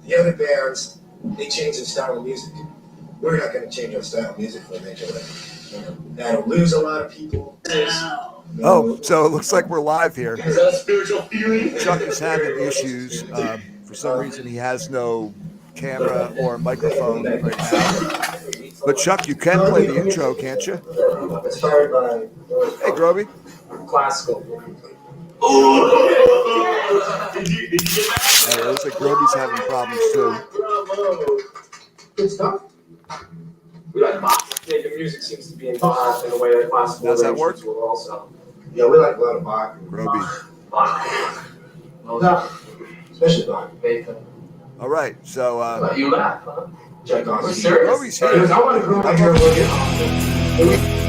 The other bands, they change their style of music. We're not going to change our style of music for making it. That'll lose a lot of people. Oh, so it looks like we're live here. Is that a spiritual feeling? Chuck is having issues. For some reason, he has no camera or microphone right now. But Chuck, you can play the intro, can't you? Inspired by Hey, Groby. classical. Did you get that? It looks like Groby's having problems too. Good stuff. We like Bach. Yeah, the music seems to be involved in the way that classical Does that work? will also. Yeah, we like a lot of Bach. Groby. Bach. No, especially Bach. Beethoven. All right, so You laugh, huh? Check on Groby's here. I want to go out here and look at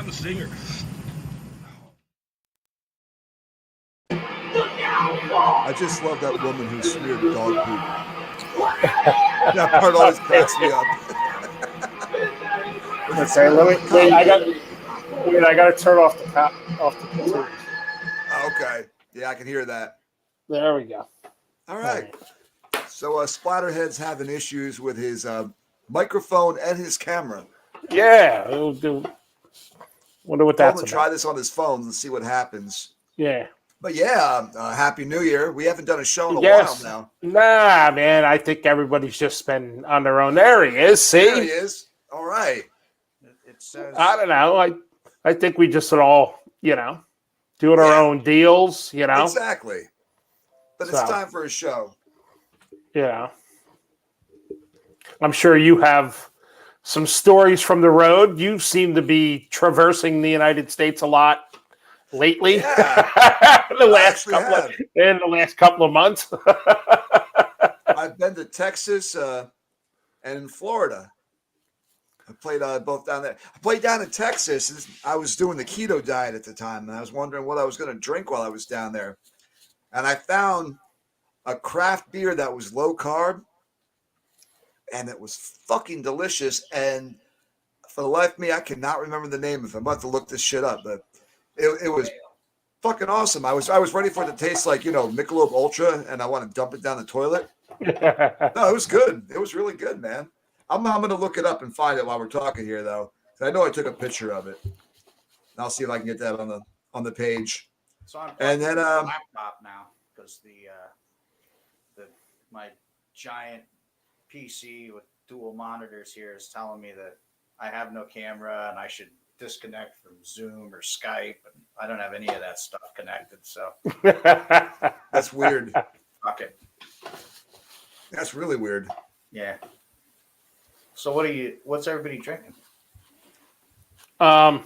I'm a singer. I just love that woman who smeared dog poop. That part always cracks me up. Okay, wait. I got to turn off the computer. Okay, yeah, I can hear that. There we go. All right. So Splatterhead's having issues with his microphone and his camera. Yeah. Wonder what that's about. Try this on his phone and see what happens. Yeah. But yeah, Happy New Year. We haven't done a show in a while now. Nah, man. I think everybody's just been on their own. There he is. See? There he is. All right. It says. I don't know. I think we just all, doing our own deals, Exactly. But it's time for a show. Yeah. I'm sure you have some stories from the road. You seem to be traversing the United States a lot lately. Yeah. in the last couple of months. I've been to Texas and in Florida. I played both down there. I played down in Texas. I was doing the keto diet at the time, and I was wondering what I was going to drink while I was down there. And I found a craft beer that was low carb, and it was fucking delicious. And for the life of me, I cannot remember the name of it. I'm about to look this shit up, but it was fucking awesome. I was ready for it to taste like, Michelob Ultra, and I want to dump it down the toilet. No, it was good. It was really good, man. I'm going to look it up and find it while we're talking here, though. I know I took a picture of it. I'll see if I can get that on the page. So I'm And then laptop now because my giant PC with dual monitors here is telling me that I have no camera and I should disconnect from Zoom or Skype, and I don't have any of that stuff connected. So that's weird. fuck it. That's really weird. Yeah. So what's everybody drinking? I'm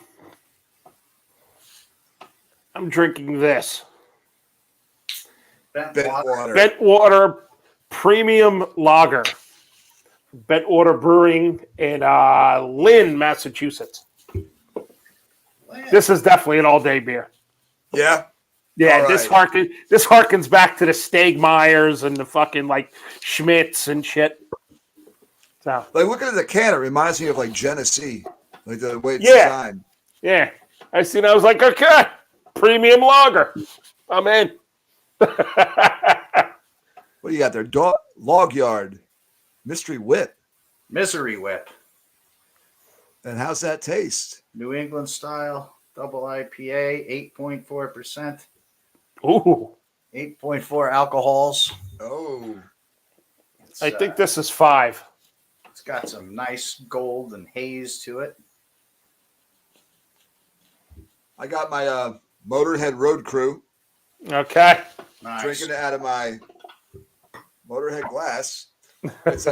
drinking this Bentwater. Bentwater Premium Lager. Bentwater Brewing in Lynn, Massachusetts. This is definitely an all-day beer. Yeah. Yeah, All this right. harkens back to the Stegmeyers and the fucking like Schmitz and shit. So Like looking at the can, it reminds me of like Genesee, like the way it's Yeah. designed. yeah, I seen. I was like, okay, premium lager. I'm in. What do you got there? Log Yard, Mystery Whip. Misery Whip. And how's that taste? New England style, double IPA, 8.4%, Ooh, 8.4 alcohols. Oh, It's, I think this is 5. it's got some nice gold and haze to it. I got my Motorhead Road Crew Okay. Nice. drinking it out of my Motorhead glass. It's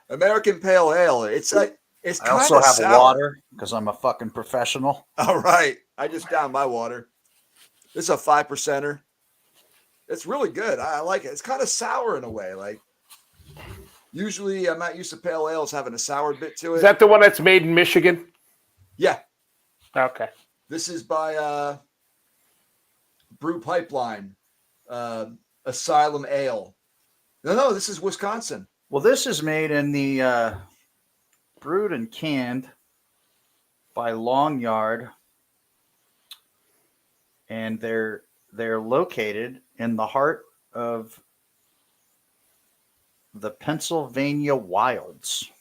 American Pale Ale. It's I kind also of have sour. water because I'm a fucking professional. All right, I just downed my water. This is a 5%er. It's really good. I like it. It's kind of sour in a way. Like usually, I'm not used to pale ales having a sour bit to it. Is that the one that's made in Michigan? Yeah, Okay. this is by Brew Pipeline, Asylum Ale. No, this is Wisconsin. Well, this is made in the brewed and canned by Long Yard, and they're located in the heart of the Pennsylvania wilds,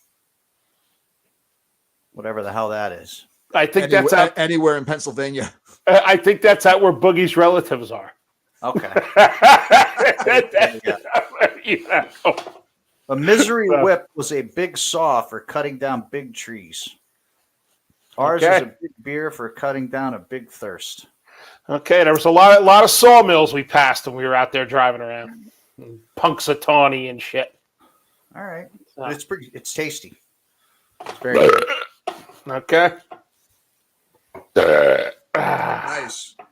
whatever the hell that is. I think that's out. Anywhere in Pennsylvania. I think that's out where Boogie's relatives are. Okay. You know. A Misery Whip was a big saw for cutting down big trees. Ours is Okay. a big beer for cutting down a big thirst. Okay, there was a lot of sawmills we passed when we were out there driving around. Punxsutawney and shit. All right. So- It's tasty. It's very good. Okay. Nice. All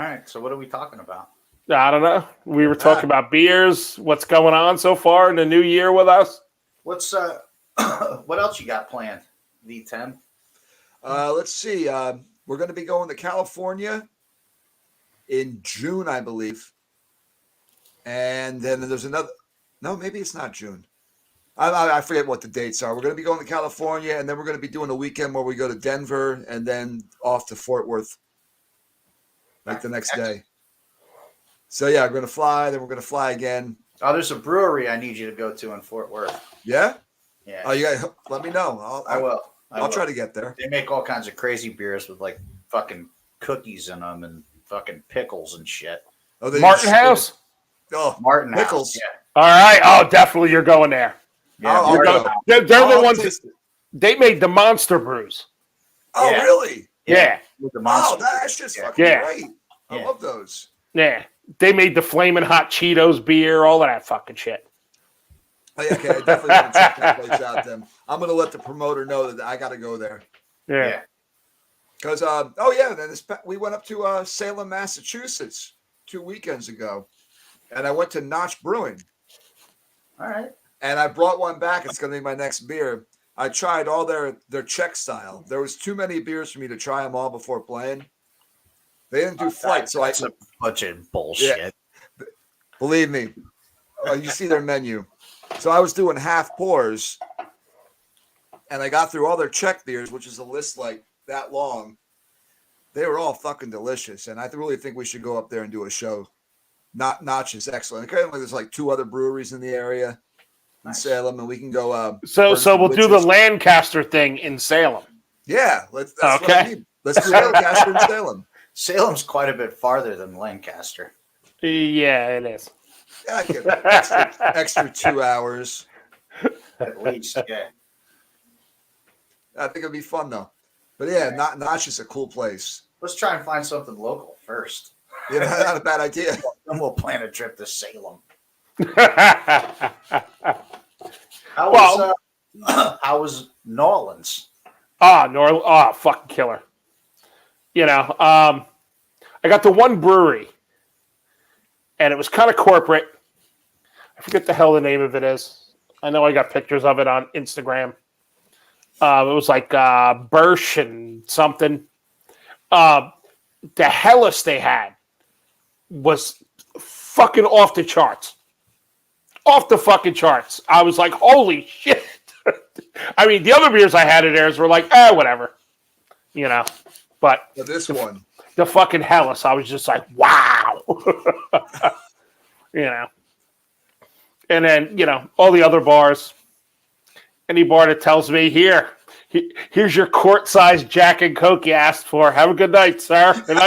right. So what are we talking about? I don't know. We were talking about beers. What's going on so far in the new year with us? What's what else you got planned? V10. Let's see. We're going to be going to California in June, I believe. And then there's another. No, maybe it's not June. I forget what the dates are. We're going to be going to California, and then we're going to be doing a weekend where we go to Denver and then off to Fort Worth, like the next day. So yeah, we're going to fly. Then we're going to fly again. Oh, there's a brewery I need you to go to in Fort Worth. Yeah. Yeah. Oh, you got. Let me know. I will. I'll try to get there. They make all kinds of crazy beers with like fucking cookies in them and fucking pickles and shit. Oh, Martin House? Oh, Martin Pickles. House. Yeah. All right. Oh, definitely you're going there. Yeah, I'll Martin go. House. They're the I'll ones taste it. they made the monster brews. Oh, Yeah. really? Yeah. With the Oh, monster. that's just Yeah. fucking Yeah. great. I Yeah. love those. Yeah. They made the flaming hot Cheetos beer, all of that fucking shit. Oh, yeah, okay, I definitely want to check that place out. Then I'm going to let the promoter know that I got to go there Yeah. Yeah. because then we went up to Salem, Massachusetts 2 weekends ago, and I went to Notch Brewing, All right. and I brought one back. It's going to be my next beer. I tried all their Czech style. There was too many beers for me to try them all before playing. They didn't do flight, so That's a bunch of bullshit. believe me. You see their menu. So I was doing half pours, and I got through all their Czech beers, which is a list like that long. They were all fucking delicious, and I really think we should go up there and do a show. Notch is excellent. Currently, there's like 2 other breweries in the area in Salem, and we can go. So burn some we'll do the witches. Lancaster thing in Salem. Yeah, that's what I Okay. mean. Let's do Lancaster and Salem. Salem's quite a bit farther than Lancaster. Yeah, it is. Yeah, I get extra 2 hours. At least, yeah. I think it'd be fun though. But yeah, Notch is a cool place. Let's try and find something local first. Yeah, not a bad idea. Then we'll plan a trip to Salem. Well- How was Nolans? Fucking killer. You know, I got the one brewery, and it was kind of corporate. I forget the hell the name of it is. I know I got pictures of it on Instagram. It was like Birch and something. The Hellas they had was fucking off the charts. Off the fucking charts. I was like, holy shit. I mean, the other beers I had at theirs were like, whatever. You know. But this one. The fucking Hellas, I was just like, wow. You know. And then, you know, all the other bars. Any bar that tells me, here's your quart-sized Jack and Coke you asked for. Have a good night, sir. And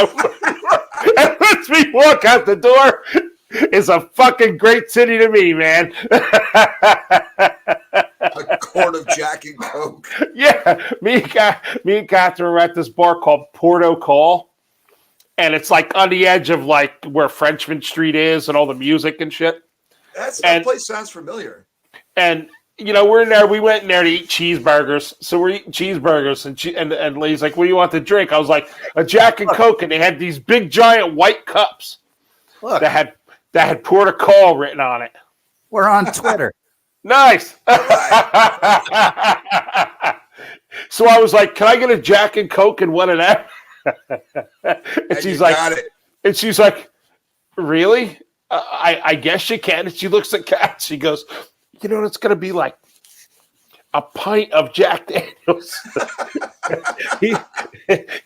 lets me walk out the door. It's a fucking great city to me, man. A quart of Jack and Coke. Yeah. Me and Catherine were at this bar called Porto Call. And it's like on the edge of like where Frenchman Street is and all the music and shit. That place sounds familiar. And you know, we're in there. We went in there to eat cheeseburgers. So we're eating cheeseburgers, and Lee's like, "What do you want to drink?" I was like, "A Jack and Coke," and they had these big, giant white cups that had Port of Call written on it. We're on Twitter. Nice. So I was like, "Can I get a Jack and Coke and one of them?" And she's like, got it. And she's like, "Really? I guess you can." And she looks at Kat. She goes, "You know what it's going to be like? A pint of Jack Daniels."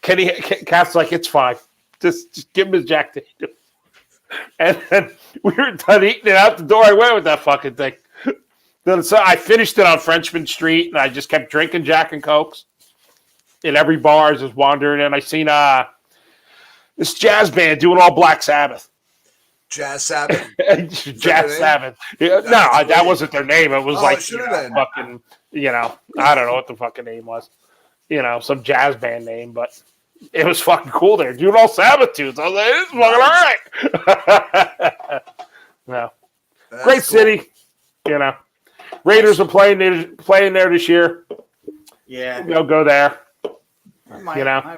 Kat's like, "It's fine. Just give him his Jack Daniels." And then we were done eating it out the door. I went with that fucking thing. Then so I finished it on Frenchman Street, and I just kept drinking Jack and Cokes in every bar. I was just wandering, and I seen this jazz band doing all Black Sabbath. Jazz Sabbath? Jazz Sabbath. Yeah, no, that wasn't their name. It was like fucking, you know, I don't know what the fucking name was. You know, some jazz band name, but it was fucking cool there. Doing all Sabbath tunes. I was like, this is fucking all right. No. That's Great cool. city. You know. Raiders are playing there this year. Yeah. They'll go there. You know.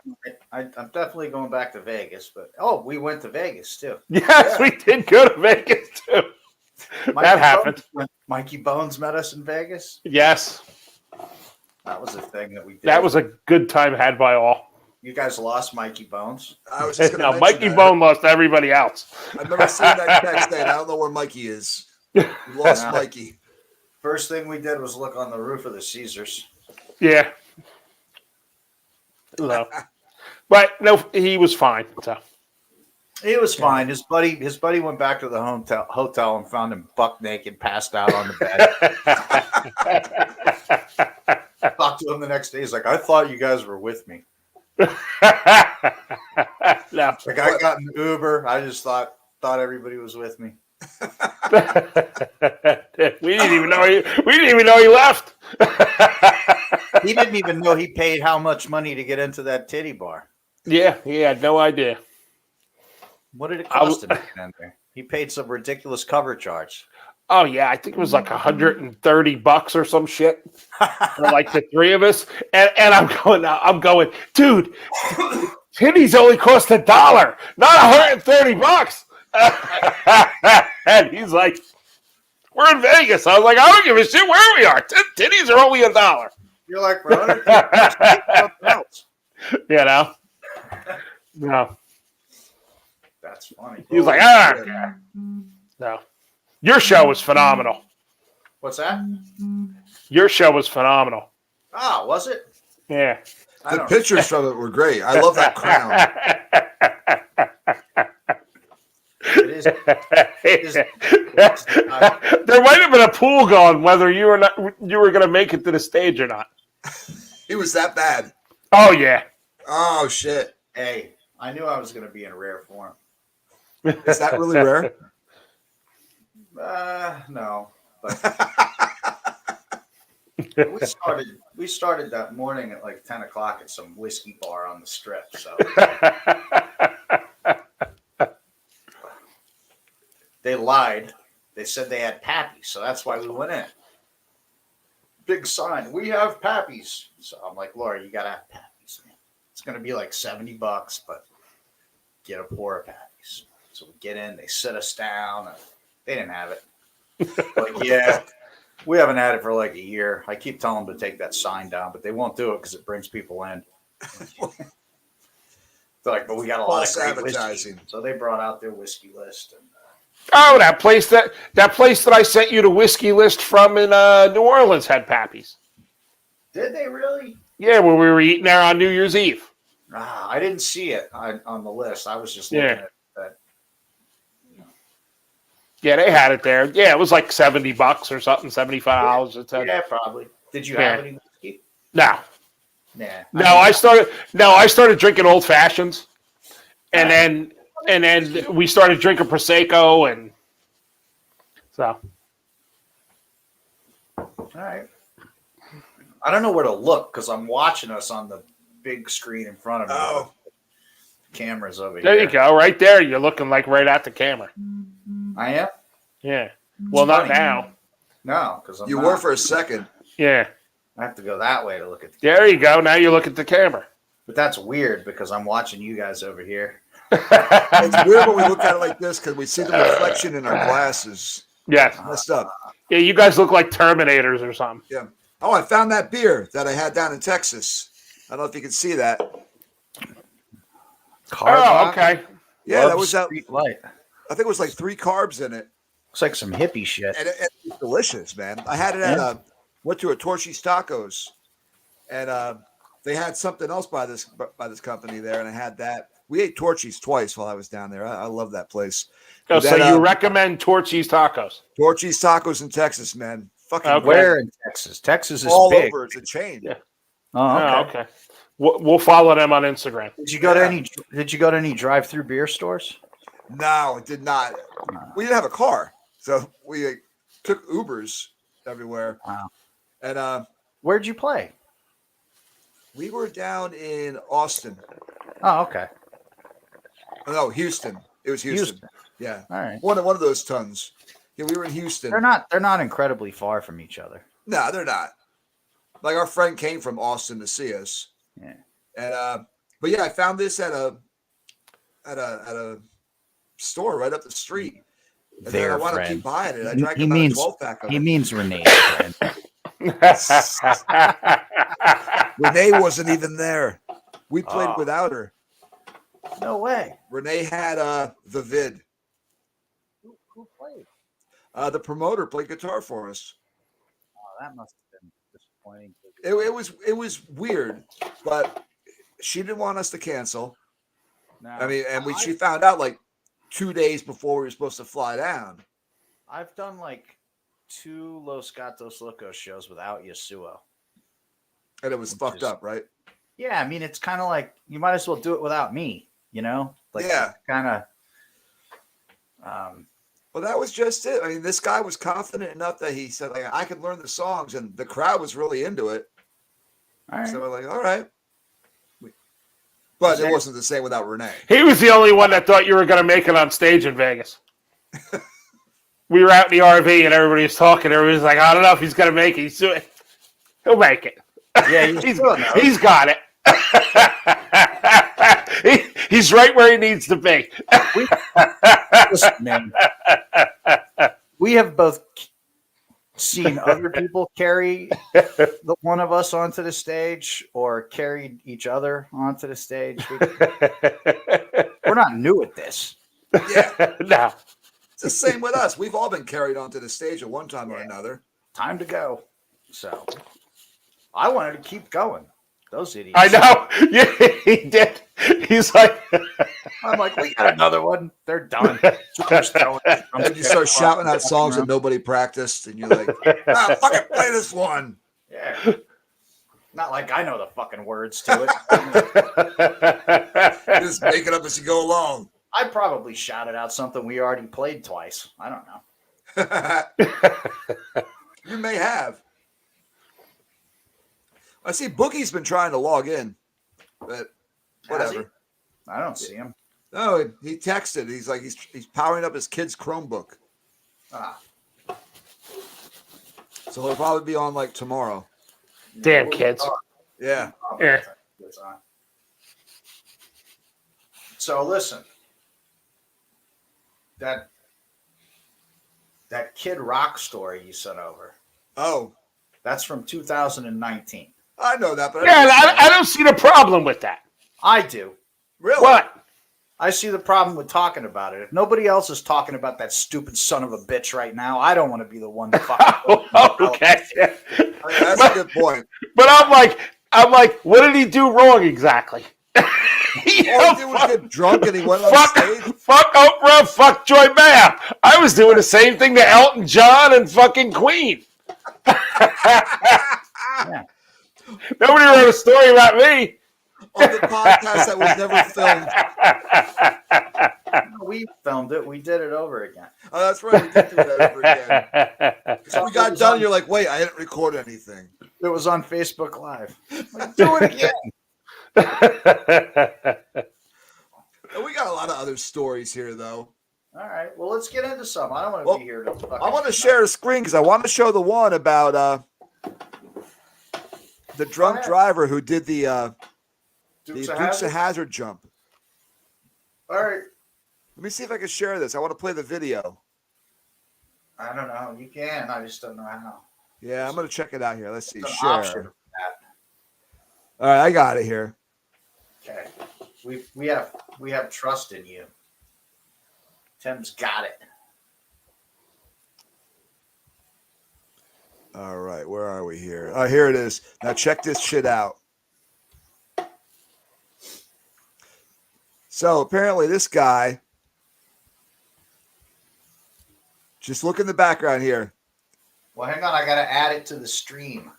I'm definitely going back to Vegas, but we went to Vegas too. Yes, we did go to Vegas too. That happened. Mikey Bones met us in Vegas. Yes. That was a thing that we did. That was a good time had by all. You guys lost Mikey Bones. I was just No, Mikey Bone lost everybody else. I've never seen that text saying, I don't know where Mikey is. We lost Mikey. First thing we did was look on the roof of the Caesars. Yeah. No. But no, he was fine. So He was fine. His buddy went back to the hotel and found him buck naked, passed out on the bed. Talked to him the next day. He's like, "I thought you guys were with me." no. Like I got an Uber. I just thought everybody was with me. we didn't even know he left. He didn't even know he paid how much money to get into that titty bar. Yeah, he had no idea. What did it cost him to get in there? He paid some ridiculous cover charge. Oh yeah, I think it was like $130 or some shit for like the three of us. And I'm going, dude, titties only cost $1, not $130. And he's like, "We're in Vegas." I was like, "I don't give a shit where we are. Titties are only $1." You're like, for $100 else. You know? No. That's funny. He was like, "I don't care." No. Your show was phenomenal. What's that? Your show was phenomenal. Ah, was it? Yeah. The pictures from it were great. I love that crown. It is. There might have been a pool going whether you were going to make it to the stage or not. It was that bad. Oh yeah. Oh shit. Hey, I knew I was going to be in rare form. Is that really rare? No, but we started that morning at like 10 o'clock at some whiskey bar on the strip. So they lied. They said they had pappies, so that's why we went in. Big sign, we have pappies. So I'm like, Laura, you gotta have pappies, man. It's gonna be like $70, but get a pour of pappies. So we get in, they sit us down, and they didn't have it. Like, yeah, we haven't had it for like a year. I keep telling them to take that sign down, but they won't do it because it brings people in. They're like, but we got a lot of great advertising. whiskey. So they brought out their whiskey list. And Oh, that place that I sent you the whiskey list from in New Orleans had pappies. did they really? Yeah, where we were eating there on New Year's Eve. I didn't see it on the list. I was just looking at that. Yeah, they had it there. Yeah, it was like $70 or something, $75. It said. Yeah, probably. Did you have any whiskey? No. Nah. I started drinking old fashions, and then we started drinking prosecco, and so. All right. I don't know where to look because I'm watching us on the big screen in front of me. Oh. Cameras over There here. you go, right there. You're looking like right at the camera. I am? Yeah. Well, not funny. now. No, because You were for a second. Yeah. I have to go that way to look at the There you go. Now you look at the camera. But that's weird because I'm watching you guys over here. It's weird when we look at it like this because we see the reflection in our glasses. Yes. Messed up. Yeah, you guys look like Terminators or something. Yeah. Oh, I found that beer that I had down in Texas. I don't know if you can see that. Oh, okay. Yeah, that was that. Street Light. I think it was like 3 carbs in it. Looks like some hippie shit. And it's delicious, man. I had it at went to a Torchy's Tacos, and they had something else by this company there, and I had that. We ate Torchy's twice while I was down there. I love that place. Oh, so then, you recommend Torchy's Tacos? Torchy's Tacos in Texas, man. Fucking Okay. Where in Texas? Texas is all big. over. It's a chain. Yeah. Oh, okay. Oh, okay. We'll follow them on Instagram. Did you go to any drive-through beer stores? No, it did not. We didn't have a car, so we took Ubers everywhere. Wow. And Where'd you play? we were down in Austin. Oh, okay. Oh, no, Houston. It was Houston. Yeah. All right. One of those tons. Yeah, we were in Houston. They're not incredibly far from each other. No, they're not. Like our friend came from Austin to see us. Yeah. And but yeah, I found this at a store right up the street. And then I want to keep buying it. I drank about a 12-pack of it. He means Renee's friend. Renee wasn't even there. We played without her. No way. Renee had the vid. Who played? The promoter played guitar for us. Oh, that must have been disappointing. It was weird, but she didn't want us to cancel. No. I mean, and she found out like 2 days before we were supposed to fly down. I've done like 2 Los Gatos Locos shows without Yasuo. And it was fucked up, right? Yeah, I mean, it's kind of like you might as well do it without me, you know? Like, yeah. Kind of. Well, that was just it. I mean, this guy was confident enough that he said, like, I could learn the songs, and the crowd was really into it. All right. So we're like, all right. But it wasn't the same without Renee. He was the only one that thought you were going to make it on stage in Vegas. We were out in the RV, and everybody was talking. Everybody was like, I don't know if he's going to make it. He'll make it. Yeah, he's got it. He's right where he needs to be. Listen, man, we have both seen other people carry the one of us onto the stage or carried each other onto the stage. We're not new at this. Yeah. No. It's the same with us. We've all been carried onto the stage at one time or another. Time to go. So I wanted to keep going. Those idiots. I know. Yeah, he did. He's like, I'm like, we got another one. They're done. Drummer's throwing his And you drumstick start across shouting the out songs that room. nobody practiced, and you're like, fucking play this one. Yeah. Not like I know the fucking words to it. Just make it up as you go along. I probably shouted out something we already played twice. I don't know. You may have. I see Boogie's been trying to log in, but Has he? whatever. I don't see him. No, he texted. He's like he's powering up his kid's Chromebook, Ah, so he'll probably be on like tomorrow. damn kids. Yeah. Yeah. So listen, that Kid Rock story you sent over, Oh, that's from 2019. I know that, but Yeah, I don't see the problem with that. I do. really. What? I see the problem with talking about it. If nobody else is talking about that stupid son of a bitch right now, I don't want to be the one to fucking. Okay. That's a good point. But I'm like, what did he do wrong exactly? All he did was get drunk and he went on stage. Fuck Oprah, fuck Joy Mayer. I was doing the same thing to Elton John and fucking Queen. Yeah. Nobody wrote a story about me. On the podcast that was never filmed. We filmed it. We did it over again. Oh, that's right. We did do that over again. So we got done. You're like, wait, I didn't record anything. It was on Facebook Live. Like, do it again. And we got a lot of other stories here, though. All right. Well, let's get into some. I don't want to be here. I want to share a screen because I want to show the one about the drunk driver who did the Dukes of Hazzard jump. All right. Let me see if I can share this. I want to play the video. I don't know. You can. I just don't know how. Yeah, I'm going to check it out here. Let's see. There's an option Share. for that. All right, I got it here. Okay. We have trust in you. Tim's got it. All right, where are we here? Oh, here it is. Now check this shit out. So apparently this guy, just look in the background here. Well, hang on. I got to add it to the stream.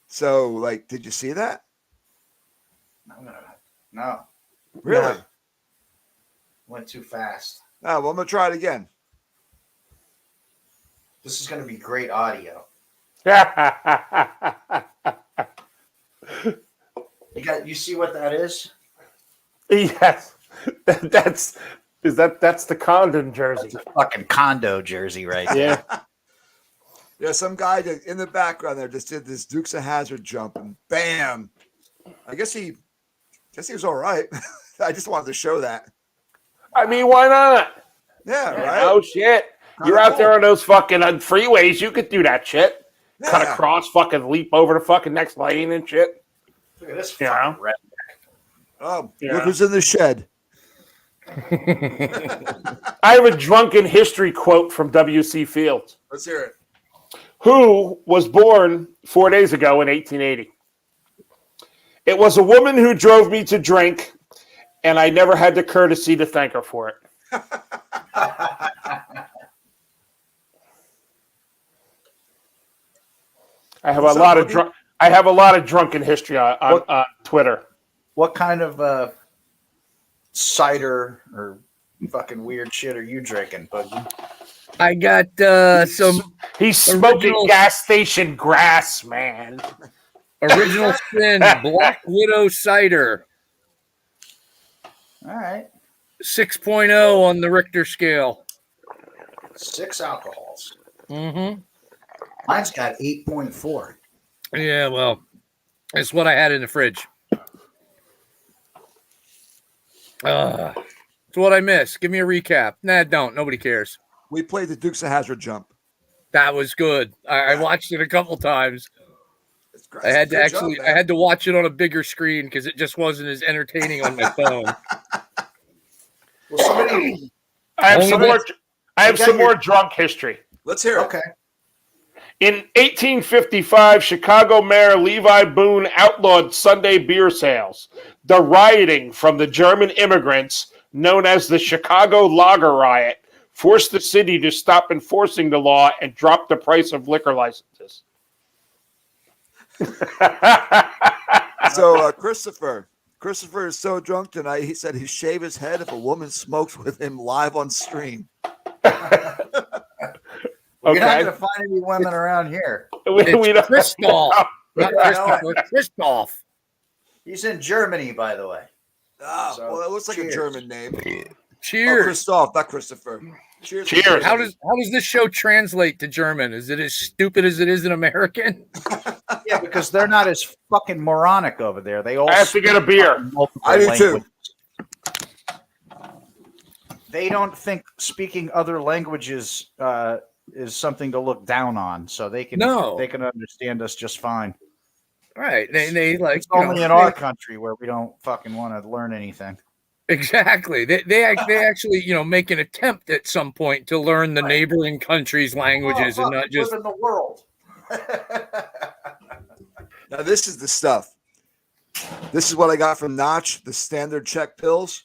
So, like, did you see that? No. Really? No. Went too fast. Oh, well, I'm going to try it again. This is going to be great audio. You see what that is? Yes. That's the condom jersey. That's a fucking condo jersey right there. Yeah. Yeah, some guy in the background there just did this Dukes of Hazzard jump, and bam! I guess he was all right. I just wanted to show that. I mean, why not? Yeah, right. Oh shit! You're out there on those fucking freeways. You could do that shit. Yeah. Cut across, fucking leap over the fucking next lane and shit. Look at this Yeah. fucking red. Oh, Yeah. look who's in the shed. I have a drunken history quote from W.C. Fields, Let's hear it. who was born 4 days ago in 1880. It was a woman who drove me to drink, and I never had the courtesy to thank her for it. I have a lot of drunken history on Twitter. What kind of cider or fucking weird shit are you drinking, Boogie? I got some He's smoking original- gas station grass, man. original sin Black Widow cider, All right. 6.0 on the Richter scale. 6 alcohols. Mm-hmm. Mine's got 8.4. Yeah, well, it's what I had in the fridge. It's what I missed. Give me a recap. Nah, don't. Nobody cares. We played the Dukes of Hazzard jump. That was good. I watched it a couple times. It's great. I had to Good job, man. I had to watch it on a bigger screen because it just wasn't as entertaining on my phone. Well, somebody, I have Only some this- more. I have some more drunk history. Let's hear it. Okay. In 1855, Chicago Mayor Levi Boone outlawed Sunday beer sales. The rioting from the German immigrants, known as the Chicago Lager Riot, forced the city to stop enforcing the law and drop the price of liquor licenses. So Christopher is so drunk tonight, he said he'd shave his head if a woman smoked with him live on stream. You're not Okay. going to find any women around here. We don't- Christoph, not Christopher. Christoph. He's in Germany, by the way. Ah, So, well, it looks like cheers. a German name. Oh, Cheers. Christoph, not Christopher. Cheers. Cheers. How does this show translate to German? Is it as stupid as it is in American? Yeah, because they're not as fucking moronic over there. They all I have to get a beer. multiple I do too. languages. They don't think speaking other languages is something to look down on, so they can understand us just fine. Right. They like It's only in our country where we don't fucking want to learn anything. exactly. They actually make an attempt at some point to learn the neighboring countries' languages and not just live in the world. Now this is the stuff. This is what I got from Notch, the standard Czech pills.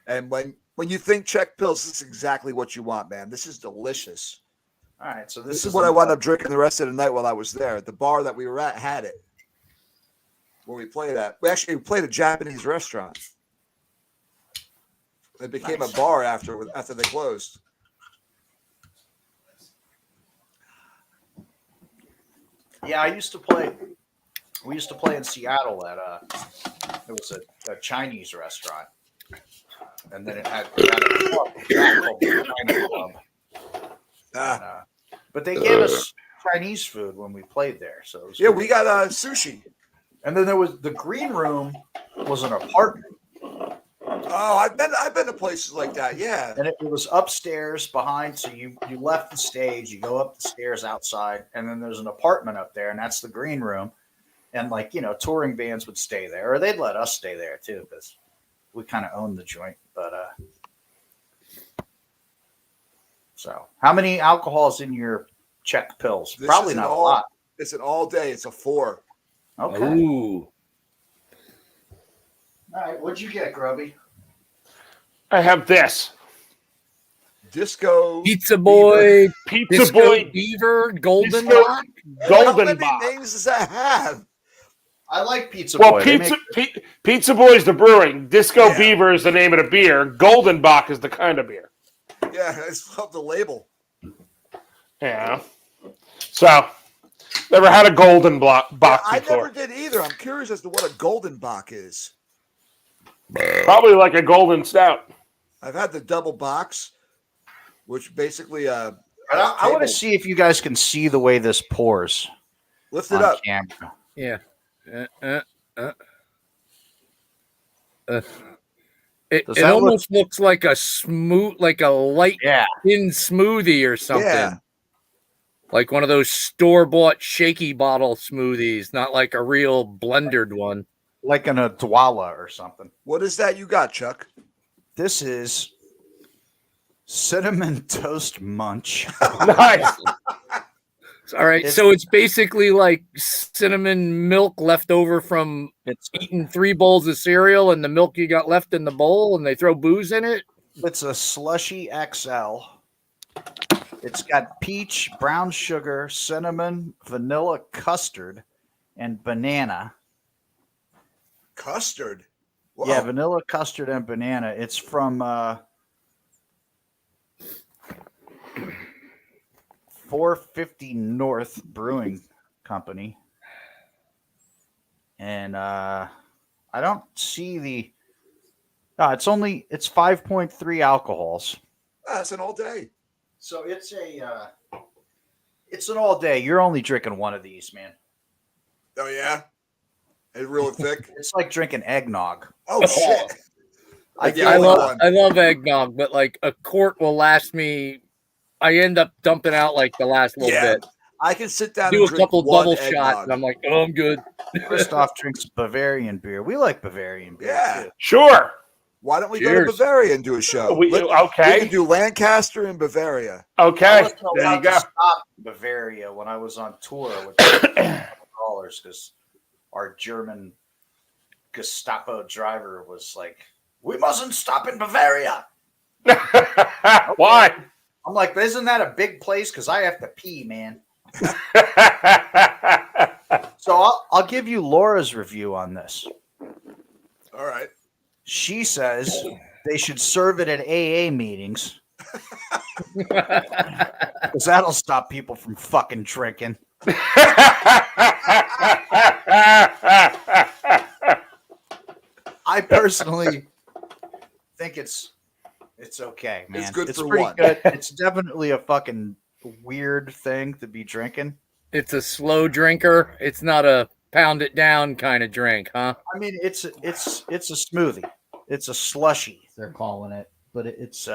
And when you think Czech pills, this is exactly what you want, man. This is delicious. All right, so This is what I wound up drinking the rest of the night while I was there. The bar that we were at had it. Where we played at. We actually played a Japanese restaurant. It became a bar after they closed. Yeah, I used to play. We used to play in Seattle at it was a Chinese restaurant, and then it had a club called the China Club. But they gave us Chinese food when we played there, so it was Yeah, good. we got sushi. And then there was the green room was an apartment, Oh, I've been to places like that. Yeah. and it was upstairs behind. So you left the stage, you go up the stairs outside, and then there's an apartment up there, and that's the green room. And touring bands would stay there, or they'd let us stay there too, because we kind of owned the joint. But so how many alcohols in your Czech pills? This Probably is not a lot. It's an all day. It's a 4. Okay. Ooh. All right. What'd you get, Grubby? I have this. Disco. Pizza Boy, Pizza Disco Boy Beaver, Golden Disco- Rock. How Golden many Box. names does that have? I like Pizza Well, Boy. They make- Pizza Boy is the brewing. Disco Yeah. Beaver is the name of the beer. Golden Bach is the kind of beer. Yeah, I just love the label. Yeah. So, never had a Golden Bach I before. never did either. I'm curious as to what a Golden Bach is. Probably like a Golden Stout. I've had the double box, which basically I want to see if you guys can see the way this pours lift it on up. camera. Yeah. It Does that almost looks like a light Yeah. thin smoothie or something. Yeah. Like one of those store-bought shaky bottle smoothies, not like a real blendered one. Like an Adwala or something. What is that you got, Chuck? This is cinnamon toast munch. Nice. All right, so it's basically like cinnamon milk left over from It's eating 3 bowls of cereal and the milk you got left in the bowl, and they throw booze in it. it's a slushy XL. It's got peach, brown sugar, cinnamon, vanilla custard, and banana. Custard. Wow. Yeah, vanilla custard and banana. It's from 450 North Brewing Company. And I don't see the no, it's 5.3 alcohols. That's an all day. So it's an all day. You're only drinking one of these, man. Oh yeah, it's really thick. It's like drinking eggnog. Oh shit! I Yeah, I only love one. I love eggnog, but like a quart will last me. I end up dumping out like the last little Yeah, bit. I can sit down Do and a drink couple one double eggnog. shots, and I'm like, oh, I'm good. Christoph drinks Bavarian beer. We like Bavarian beer Yeah. too. Sure. Why don't we go Cheers. to Bavaria and do a show? We We okay. can do Lancaster and Bavaria. I Okay. wasn't There allowed you go. to stop in Bavaria when I was on tour with $100 because our German Gestapo driver was like, "We mustn't stop in Bavaria." Why? I'm like, "Isn't that a big place? Because I have to pee, man." So I'll give you Laura's review on this. All right. She says they should serve it at AA meetings because that'll stop people from fucking drinking. I personally think it's okay, man. It's good for pretty one. good. It's definitely a fucking weird thing to be drinking. It's a slow drinker. It's not a pound it down kind of drink, huh? I mean, it's a smoothie. It's a slushy. They're calling it, but it's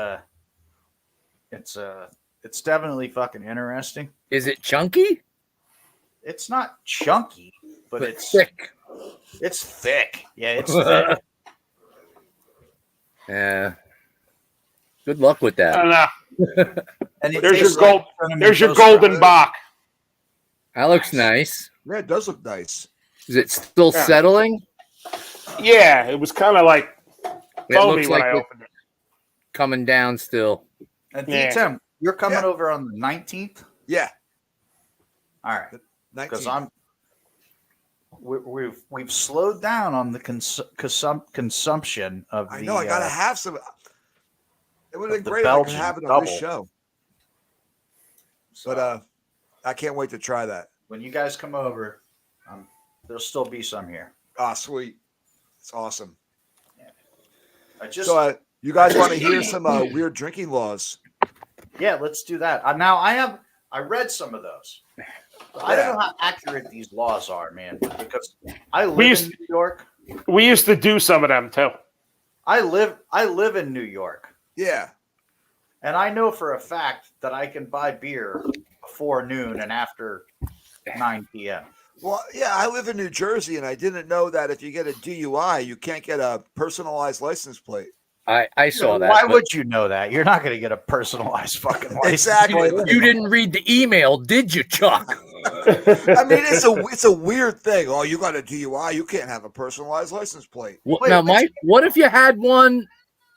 definitely fucking interesting. Is it chunky? It's not chunky, but it's thick. It's thick. Yeah, it's thick. Yeah. Good luck with I that. don't know. And it There's your tastes like cinnamon There's your toast golden Crunch. Bach. That looks nice. Yeah, it does look nice. Is it still Yeah. settling? Yeah, it was kind of like It foamy looks when like I it's opened it. coming down still. And Yeah. D-Tim, you're coming Yeah. over on the 19th. Yeah. All right, 19. because we've slowed down on the consumption of the. I know. I gotta have some. It would have been the great if I could Belgian have it on this double. show. So But I can't wait to try that. when you guys come over, there'll still be some here. Ah, sweet. It's awesome. I just So you guys want to hear some weird drinking laws? yeah, let's do that. Now I read some of those. I don't know how accurate these laws are, man, because I live in New York. We used to do some of them too. I live in New York, Yeah. and I know for a fact that I can buy beer before noon and after 9 p.m. Well, yeah, I live in New Jersey, and I didn't know that if you get a DUI, you can't get a personalized license plate. I saw that. Why but would you know that? You're not going to get a personalized fucking license. Exactly. You didn't read the email, did you, Chuck? I mean, it's a weird thing. Oh, you got a DUI, you can't have a personalized license plate. What, Wait, now, wait. Mike, what if you had one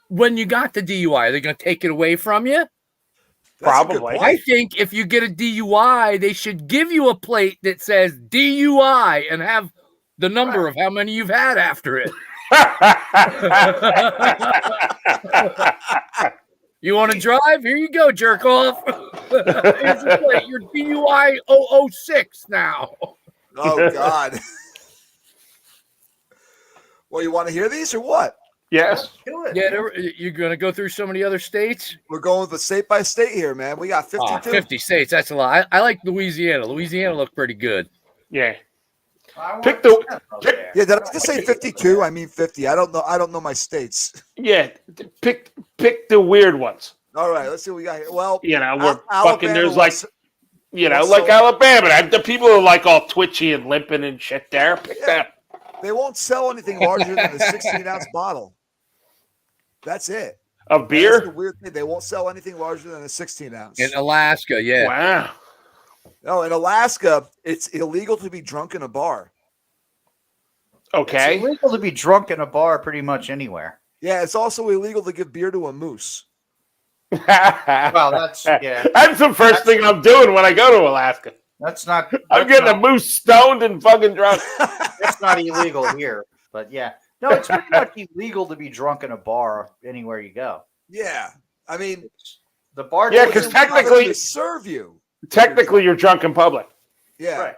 when you got the DUI? Are they going to take it away from you? That's a good Probably. point. I think if you get a DUI, they should give you a plate that says DUI and have the number of how many you've had after it. You want to drive? Here you go, jerk off. Here's the plate. You're DUI 006 now. Oh God. Well, you want to hear these or what? Yes. Do it. Yeah, you're going to go through so many other states? We're going with the state by state here, man. We got 52. 50 states. That's a lot. I like Louisiana. Louisiana looked pretty good. Yeah. I want Pick to the- step up pick- there. Yeah, did I just say 52? I mean 50. I don't know my states. Yeah. Pick the weird ones. All right, let's see what we got here. Well, You know, we're Alabama fucking. There's like was- like Alabama. The people are like all twitchy and limping and shit. There. Pick Yeah. that. they won't sell anything larger than a 16-ounce bottle. That's it. Of That's the beer. weird thing. They won't sell anything larger than a 16-ounce. In Alaska, yeah. Wow. No, in Alaska, it's illegal to be drunk in a bar. Okay. It's illegal to be drunk in a bar pretty much anywhere. Yeah, it's also illegal to give beer to a moose. Well, that's yeah. That's the first thing I'm doing when I go to Alaska. That's not. I'm that's getting a not- moose stoned and fucking drunk. That's not illegal here, but yeah. No, it's pretty much illegal to be drunk in a bar anywhere you go. Yeah, I mean, The bar. Yeah, doesn't- 'cause technically- they serve you. Technically, you're drunk in public. Yeah, Right.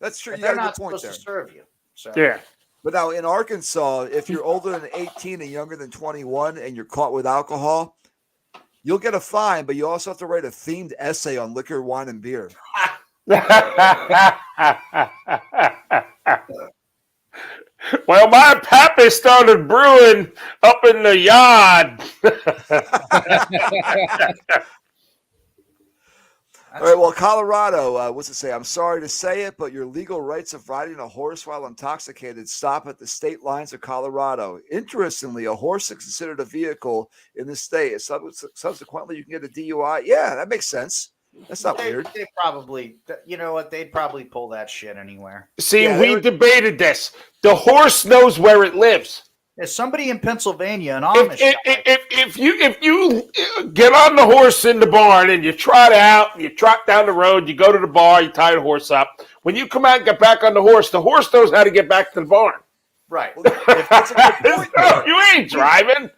that's true. but You they're got a not good point supposed there. to serve you. So Yeah. But now in Arkansas, if you're older than 18 and younger than 21 and you're caught with alcohol, you'll get a fine, but you also have to write a themed essay on liquor, wine, and beer. Well, my pappy started brewing up in the yard. All right, well, Colorado, what's it say? I'm sorry to say it, but your legal rights of riding a horse while intoxicated stop at the state lines of Colorado. Interestingly, a horse is considered a vehicle in the state. Subsequently, you can get a DUI. Yeah, that makes sense. That's not weird. They probably, you know what? They'd probably pull that shit anywhere. See, Yeah, we debated this. The horse knows where it lives. There's somebody in Pennsylvania, an Amish guy. If you get on the horse in the barn and you trot out, you trot down the road, you go to the bar, you tie the horse up. When you come out and get back on the horse knows how to get back to the barn. Right. That's a good point. No, you ain't driving.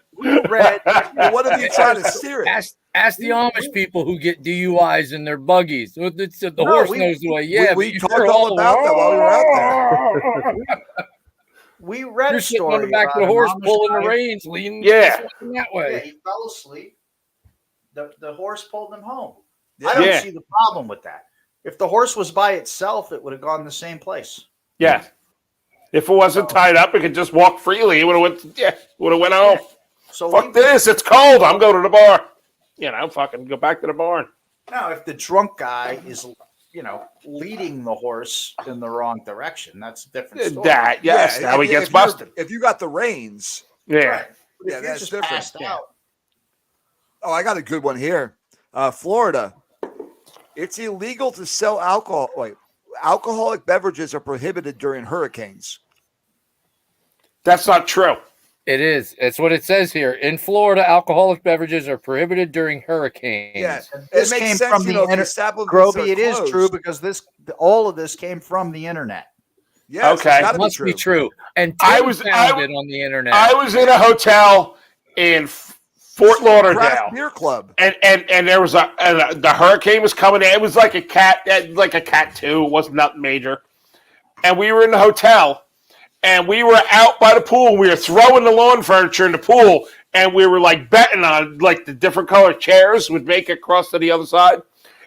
Red, Well, what if you try to steer it? Ask the Amish people who get DUIs in their buggies. The horse knows the way. Yeah, we talked all about that while we were out there. we read You're a sitting story on the back of about the horse, an Amish pulling the guy. reins, leaning Yeah. that Yeah, way. he fell asleep. The horse pulled him home. Yeah. I don't Yeah. see the problem with that. If the horse was by itself, it would have gone the same place. Yeah. If it wasn't tied up, it could just walk freely. It would have went home. So Fuck this. It's cold. I'm going to the bar. Fucking go back to the barn. now, if the drunk guy is, leading the horse in the wrong direction, that's a different story. That, yes. Yeah, Now he gets busted. If you got the reins. Yeah. Right. But Yeah, if you're that's just different. passed out, Oh, I got a good one here. Florida. It's illegal to sell alcohol. Wait, alcoholic beverages are prohibited during hurricanes. That's not true. It is. It's what it says here. In Florida, alcoholic beverages are prohibited during hurricanes. Yeah, this it makes came sense. from You the know, if the inter- establishments Groby, are it is closed. true because all of this came from the internet. Yes, Okay. it's It gotta must be true. And I Tim was- found I- it on the internet. I was in a hotel in Fort Lauderdale. Craft beer club. And there was the hurricane was coming in. It was like a cat 2. It wasn't nothing major. And we were in the hotel, and we were out by the pool. We were throwing the lawn furniture in the pool, and we were like betting on like the different colored chairs would make it across to the other side.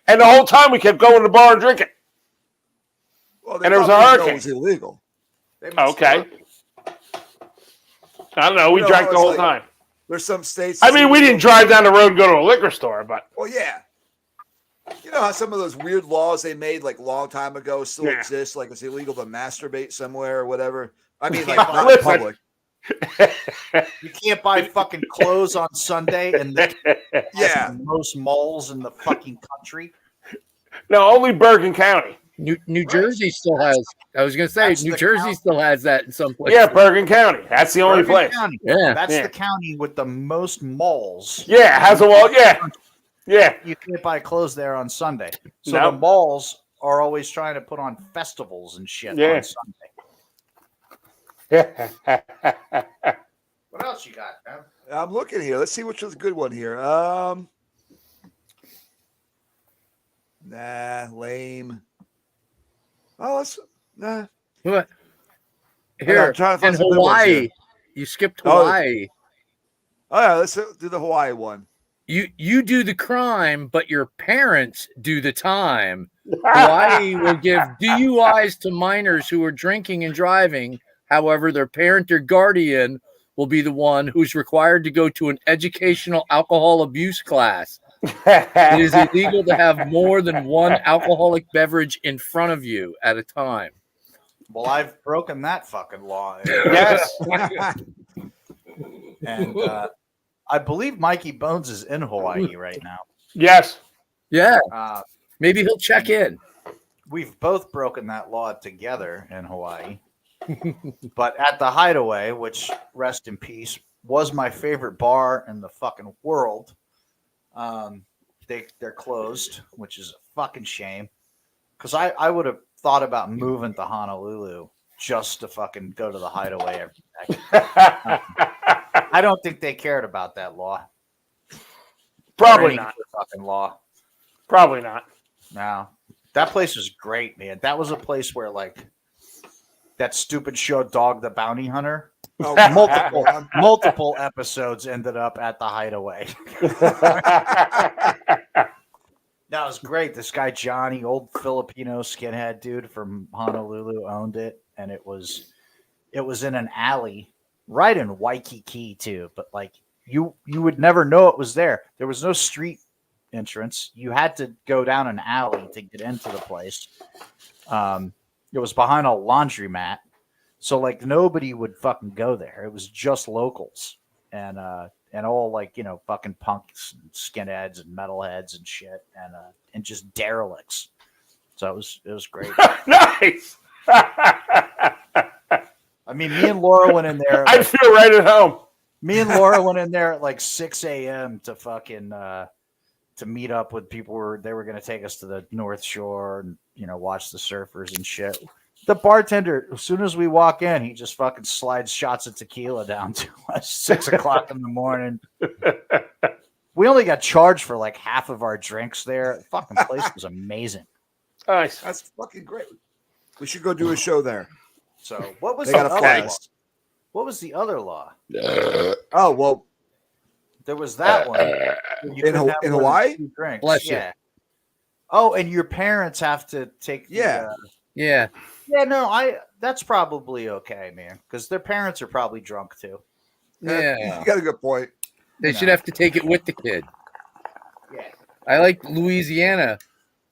And the whole time we kept going to the bar and drinking. Well, And there was a probably know hurricane. It was illegal. They must Okay. have- I don't know. We You know, drank the it's whole like- time. There's some states. I mean, we didn't drive down the road and go to a liquor store, but Well, yeah. You know how some of those weird laws they made like a long time ago still Yeah. exist? Like it's illegal to masturbate somewhere or whatever. I mean, like Yeah, not in listen. public. You can't buy fucking clothes on Sunday and the Yeah. most malls in the fucking country. no, only Bergen County. New Jersey still has. I was going to say That's New the Jersey county. still has that in some places. Yeah, Bergen County. That's the only Bergen place. County. Yeah. That's Yeah. the county with the most malls. Yeah, it has a wall. Yeah, yeah. You can't buy clothes there on Sunday. So No. the malls are always trying to put on festivals and shit Yeah. on Sunday. What else you got, man? I'm looking here. Let's see which is a good one here. Nah, lame. Oh, What? I'm Here trying to find in some good ones here. Hawaii, you skipped Oh. Hawaii. All right, let's do the Hawaii one. You do the crime, but your parents do the time. Hawaii will give DUIs to minors who are drinking and driving. However, their parent or guardian will be the one who's required to go to an educational alcohol abuse class. It is illegal to have more than one alcoholic beverage in front of you at a time. Well, I've broken that fucking law. Yes. And I believe Mikey Bones is in Hawaii right now. Yes. Yeah, Uh, maybe he'll check in. we've both broken that law together in Hawaii. But at the Hideaway, which, rest in peace, was my favorite bar in the fucking world, they're closed, which is a fucking shame. Because I would have thought about moving to Honolulu just to fucking go to the Hideaway every day. I don't think they cared about that law. Probably Or any not. fucking law. Probably not. No, that place was great, man. That was a place where like that stupid show, Dog the Bounty Hunter. Oh, Multiple episodes ended up at the Hideaway. That was great. This guy Johnny, old Filipino skinhead dude from Honolulu, owned it, and it was in an alley right in Waikiki too. But like you would never know it was there. There was no street entrance. You had to go down an alley to get into the place. It was behind a laundromat, so like nobody would fucking go there. It was just locals and all like fucking punks and skinheads and metalheads and shit and just derelicts. So it was great. Nice. I mean, me and Laura went in there. I feel right at home. Me and Laura went in there at like 6 a.m. to fucking to meet up with people. They were going to take us to the North Shore and watch the surfers and shit. The bartender, as soon as we walk in, he just fucking slides shots of tequila down to us 6 o'clock in the morning. We only got charged for like half of our drinks there. The fucking place was amazing. Nice. That's fucking great. We should go do a show there. So what was They the got a other flag. law? What was the other law? Oh well, There was that one. You couldn't have In more than Hawaii? 2 drinks. Bless you. Yeah. Oh, and your parents have to take. Yeah. Yeah. Yeah. No, that's probably okay, man, because their parents are probably drunk too. Yeah. you got a good point. They should have to take it with the kid. Yeah. I like Louisiana,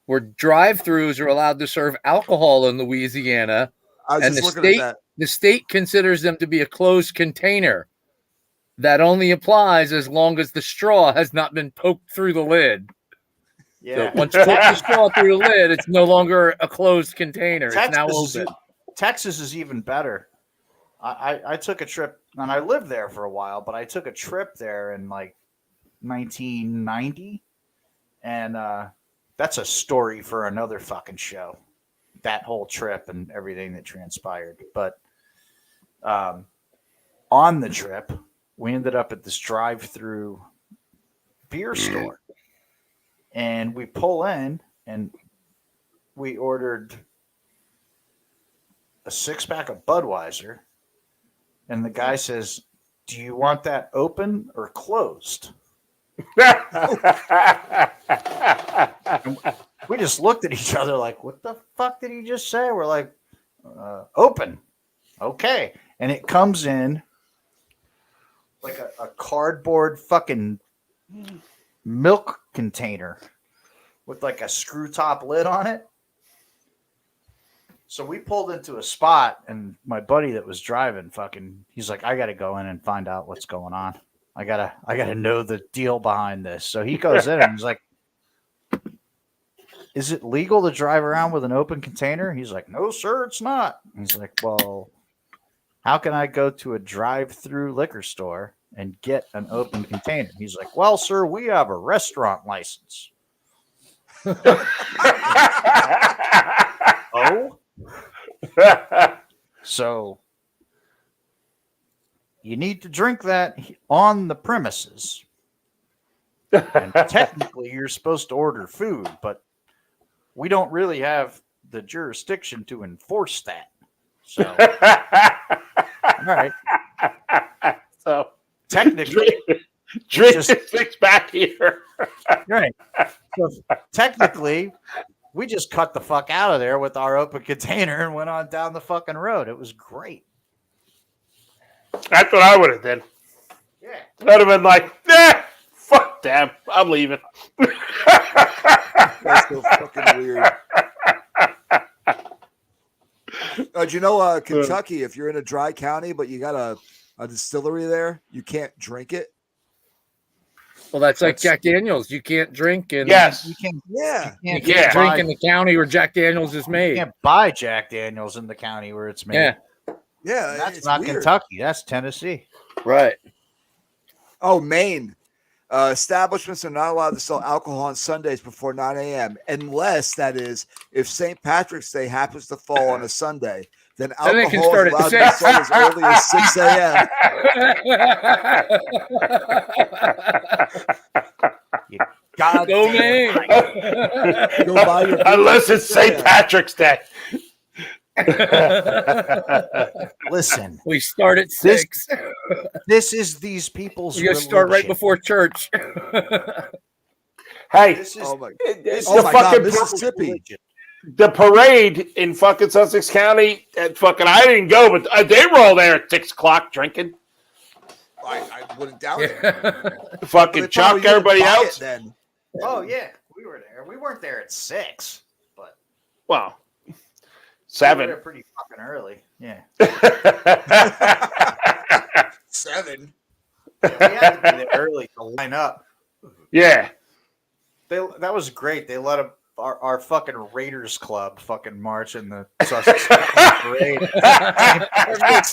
where drive-throughs are allowed to serve alcohol in Louisiana. I was And just the looking state- at that. The state considers them to be a closed container. That only applies as long as the straw has not been poked through the lid. Yeah. So once you poke the straw through the lid, it's no longer a closed container. It's now Texas open. Texas is even better. I took a trip, and I lived there for a while, but I took a trip there in like 1990, and that's a story for another fucking show. That whole trip and everything that transpired. But on the trip, we ended up at this drive-through beer store, and we pull in, and we ordered a 6-pack of Budweiser, and the guy says, "Do you want that open or closed?" We just looked at each other like, "What the fuck did he just say?" We're like, "Open." Okay. And it comes in like a cardboard fucking milk container with like a screw top lid on it. So we pulled into a spot, and my buddy that was driving he's like, "I got to go in and find out what's going on. I gotta know the deal behind this." So he goes in and he's like, "Is it legal to drive around with an open container?" He's like, "No, sir, it's not." He's like, "Well, how can I go to a drive-through liquor store and get an open container?" He's like, "Well, sir, we have a restaurant license." Oh? So you need to drink that on the premises. And technically, you're supposed to order food, but we don't really have the jurisdiction to enforce that. So, all right. So Technically, drink just- the 6-pack here. right. So technically, we just cut the fuck out of there with our open container and went on down the fucking road. It was great. That's what I would have done. Yeah. I'd have been like, fuck them. I'm leaving. That's so fucking weird. Do you know Kentucky? If you're in a dry county, but you got a distillery there, you can't drink it. Well, that's like Jack Daniels. You can't drink in Yes. You can't, Yeah, You can't can't drink buy- in the county where Jack Daniels is you made. can't buy Jack Daniels in the county where it's made. Yeah, yeah. That's it's not weird. Kentucky. That's Tennessee. right. Oh, Maine. Establishments are not allowed to sell alcohol on Sundays before 9 a.m. unless, that is, if St. Patrick's Day happens to fall on a Sunday. Then Then they can alcohol start is at allowed to be 6. sold as early as 6 a.m. God Go damn Maine. right. Go buy your Unless it's St. Yeah. Patrick's Day. Listen, We start at This- 6. this is these people's We're gonna start right religion. before church. Hey, This is Oh my! this Oh is my fucking God, people's Mississippi. religion. the parade in fucking Sussex County, and fucking, I didn't go, but they were all there at 6 o'clock drinking. I wouldn't doubt it. Fucking They probably Chuck, didn't everybody buy else. it then. Oh yeah, we were there. We weren't there at 6, but Well, we were 7. there pretty fucking early. Yeah, 7. we had to be there early to line up. Yeah. That was great. They let our fucking Raiders club fucking march in the Sussex parade.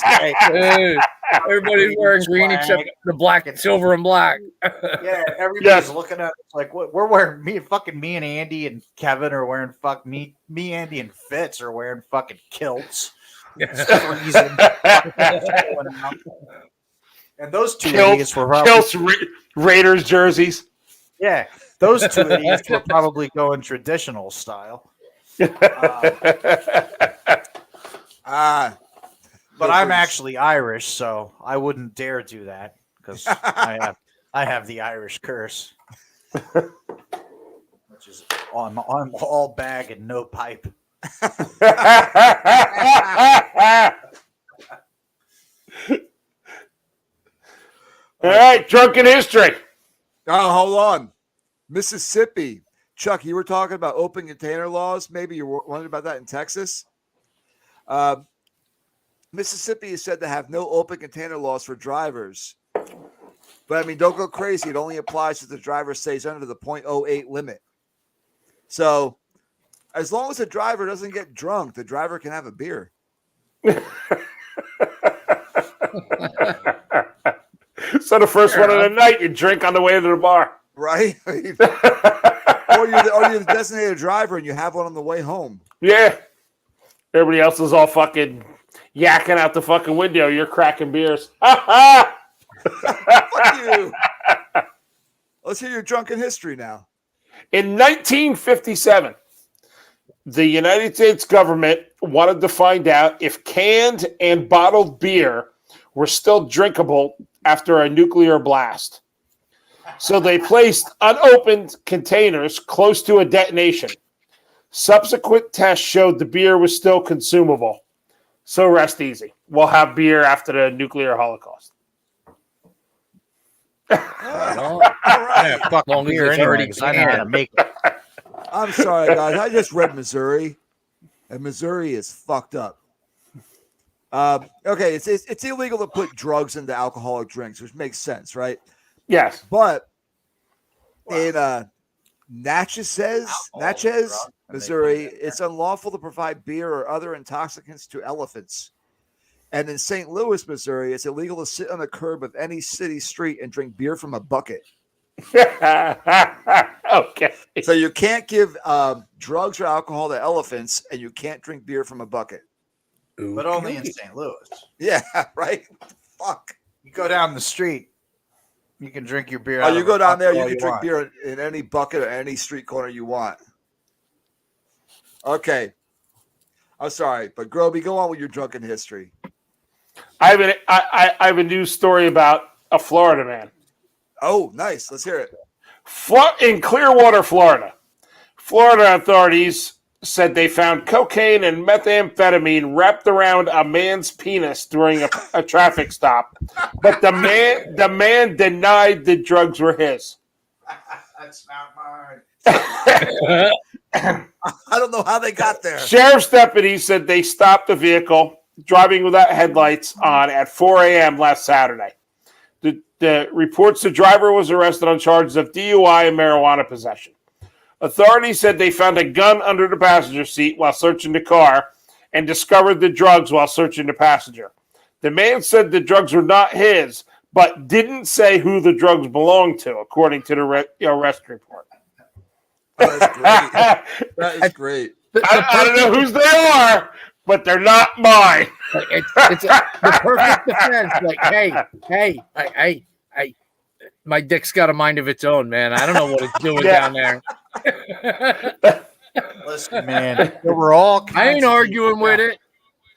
Hey, everybody's wearing green except the black and silver and black. Yeah, everybody's Yes. looking at us like we're wearing me and Andy and Kevin are wearing me, Andy and Fitz are wearing fucking kilts. It's freezing. And those two idiots were probably Kilts Raiders jerseys. yeah, those two idiots were probably going traditional style. But I'm actually Irish, so I wouldn't dare do that because I have the Irish curse, which is I'm all bag and no pipe. All right, drunken history. Oh, hold on. Mississippi. Chuck, you were talking about open container laws. Maybe you're wondering about that in Texas. Mississippi is said to have no open container laws for drivers. But, I mean, don't go crazy. It only applies if the driver stays under the 0.08 limit. So, as long as the driver doesn't get drunk, the driver can have a beer. So the first one of the night, you drink on the way to the bar. Right? or you're the designated driver and you have one on the way home. Yeah. Everybody else is all fucking yakking out the fucking window. You're cracking beers. Fuck you. Let's hear your drunken history now. In 1957, the United States government wanted to find out if canned and bottled beer were still drinkable after a nuclear blast. So they placed unopened containers close to a detonation. Subsequent tests showed the beer was still consumable. So rest easy. We'll have beer after the nuclear holocaust. Yeah, fuck long as it's already I know how to canned. make it. I'm sorry, guys. I just read Missouri, and Missouri is fucked up. Okay, it's illegal to put drugs into alcoholic drinks, which makes sense, right? Yes. But in Natchez, drugs, Missouri, it's unlawful to provide beer or other intoxicants to elephants. And in St. Louis, Missouri, it's illegal to sit on the curb of any city street and drink beer from a bucket. Okay. So you can't give drugs or alcohol to elephants, and you can't drink beer from a bucket. But only in St. Louis. Yeah, right? Fuck. You go down the street, you can drink your beer. Oh, out you of go a down there, bucket you all can drink want. beer in any bucket or any street corner you want. Okay. I'm sorry, but Groby, go on with your drunken history. I have a news story about a Florida man. Oh, nice. Let's hear it. In Clearwater, Florida, Florida authorities said they found cocaine and methamphetamine wrapped around a man's penis during a traffic stop, but the man denied the drugs were his. That's not mine. I don't know how they got there. Sheriff's deputies said they stopped the vehicle driving without headlights on at 4 a.m. last Saturday. The reports the driver was arrested on charges of DUI and marijuana possession. Authorities said they found a gun under the passenger seat while searching the car and discovered the drugs while searching the passenger. The man said the drugs were not his, but didn't say who the drugs belonged to, according to the arrest report. That's great. That is great. I don't know whose they are, but they're not mine. It's the perfect defense. Like, hey, my dick's got a mind of its own, man. I don't know what it's doing Yeah. down there. Listen, man, there were all kinds I ain't of arguing people with down- it.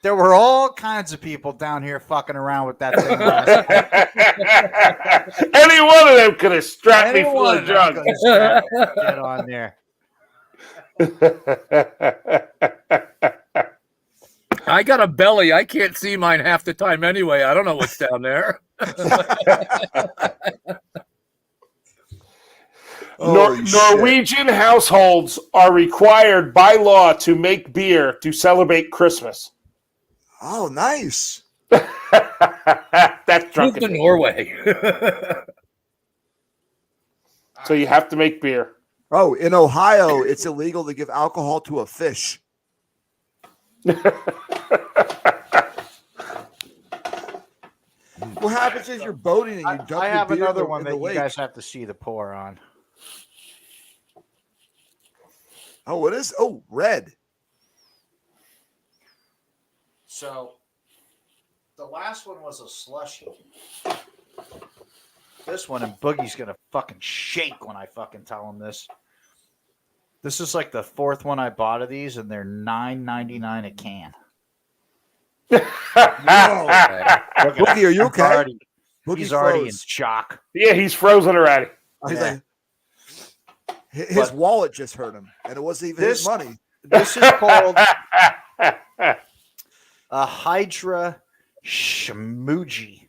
There were all kinds of people down here fucking around with that thing last night. Any one of them could have strapped me Any full one of of them drugs. could have strapped that on there. I got a belly. I can't see mine half the time anyway. I don't know what's down there. Holy shit. Norwegian households are required by law to make beer to celebrate Christmas. Oh, nice. That's Move drunken. to Norway. So you have to make beer. Oh, in Ohio, it's illegal to give alcohol to a fish. What happens is you're boating and you dump I your have beer another in one the that you lake. guys have to see the pour on. Oh, what is? Oh, red. So the last one was a slushy. This one, and Boogie's gonna fucking shake when I fucking tell him this. This is like the fourth one I bought of these, and they're $9.99 a can. Boogie, are you okay? He's already in froze. shock. Yeah, he's frozen already. He's Yeah. like, his But- wallet just hurt him, and it wasn't even his This- money. This is called a Hydra Schmoogie.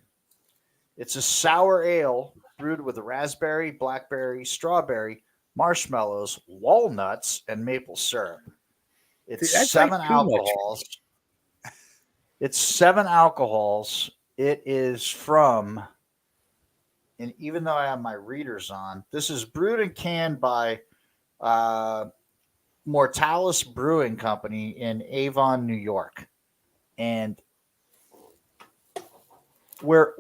It's a sour ale brewed with raspberry, blackberry, strawberry, marshmallows, walnuts, and maple syrup. It's Dude, that's seven like too much. alcohols. It's 7 alcohols. It is from, and even though I have my readers on, this is brewed and canned by Mortalis Brewing Company in Avon, New York. And we're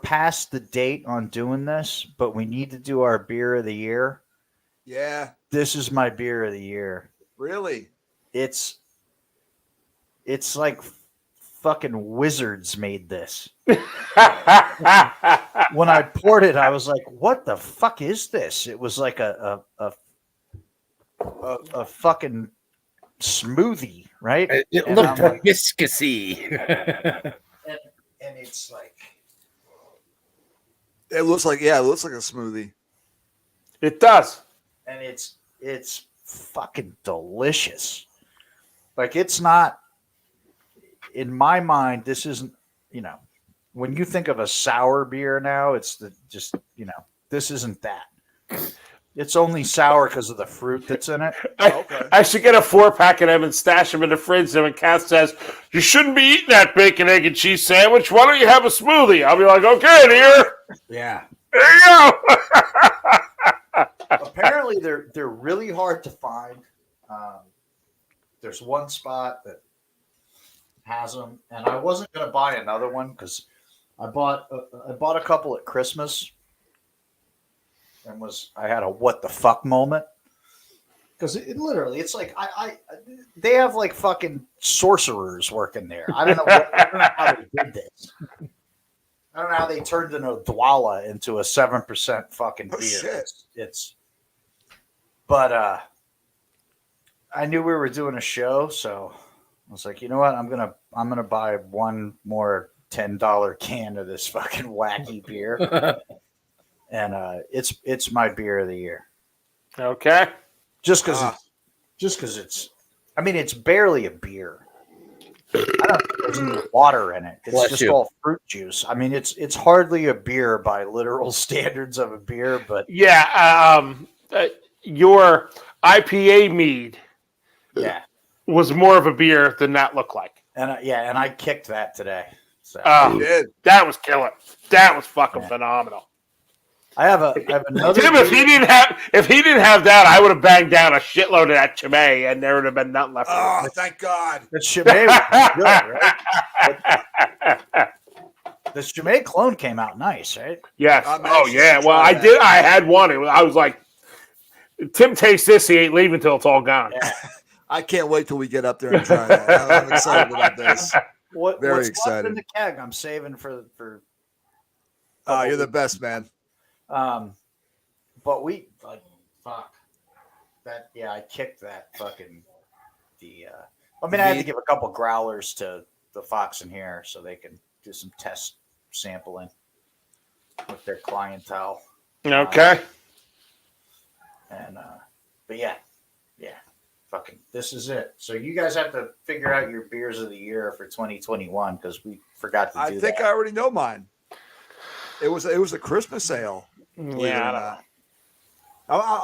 past the date on doing this, but we need to do our beer of the year. Yeah, This is my beer of the year. really. It's like fucking wizards made this. When I poured it, I was like, "What the fuck is this?" It was like a fucking smoothie, right? It And looked I'm like- viscousy. and it's like, It looks like a smoothie. It does. and it's fucking delicious. Like, it's not, in my mind, this isn't, when you think of a sour beer now, it's this isn't that. It's only sour because of the fruit that's in it. I should get a 4-pack of them and stash them in the fridge. And when Cass says, "You shouldn't be eating that bacon, egg, and cheese sandwich, why don't you have a smoothie?" I'll be like, "Okay, dear. Yeah. There you go." Apparently, they're really hard to find. There's one spot that has them, and I wasn't going to buy another one because I bought a couple at Christmas, and I had a what the fuck moment because it literally, it's like they have like fucking sorcerers working there. I don't know how they did this. I don't know how they turned an Odwalla into a 7% fucking beer. Oh, shit. But I knew we were doing a show, so I was like, you know what? I'm gonna buy one more $10 can of this fucking wacky beer, and it's my beer of the year. Okay. Just because it's, I mean, it's barely a beer. I don't think there's any water in it. It's Bless just you. all fruit juice. I mean, it's hardly a beer by literal standards of a beer, but Yeah. Your IPA mead yeah, was more of a beer than that looked like. and I kicked that today. So You did. That was killer. That was fucking Yeah. phenomenal. I have another. Tim, if he didn't have that, I would have banged down a shitload of that Chimay, and there would have been nothing left. Oh, thank God. The Chimay was good, right? The Chimay clone came out nice, right? Yes. I'm Oh anxious yeah. to Well, try I that. did. I had one. I was like, Tim tastes this. He ain't leaving till it's all gone. Yeah. I can't wait till we get up there and try that. I'm excited about this. What's Very left excited. in the keg? I'm saving for. Oh, you're the best, man. But we like fuck that. Yeah, I kicked that fucking I mean, I had to give a couple growlers to the Fox in here so they can do some test sampling with their clientele. Okay. And but yeah, fucking this is it. So you guys have to figure out your beers of the year for 2021 because we forgot to do I think that. I already know mine. It was a Christmas ale. Believe it or Yeah, I not.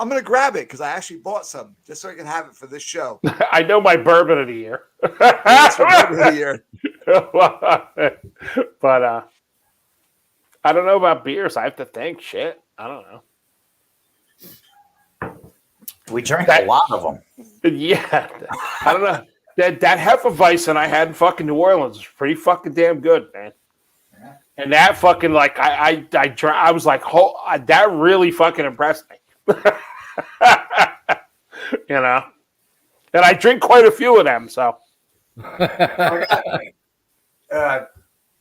I'm going to grab it because I actually bought some just so I can have it for this show. don't know. I know my bourbon of the year. That's for the year. But I don't know about beers. I have to think. Shit, I don't know. We drank a lot of them. Yeah, I don't know. That Hefeweizen I had in fucking New Orleans was pretty fucking damn good, man. Yeah. And that fucking like I was like, that really fucking impressed me. You know, and I drink quite a few of them. So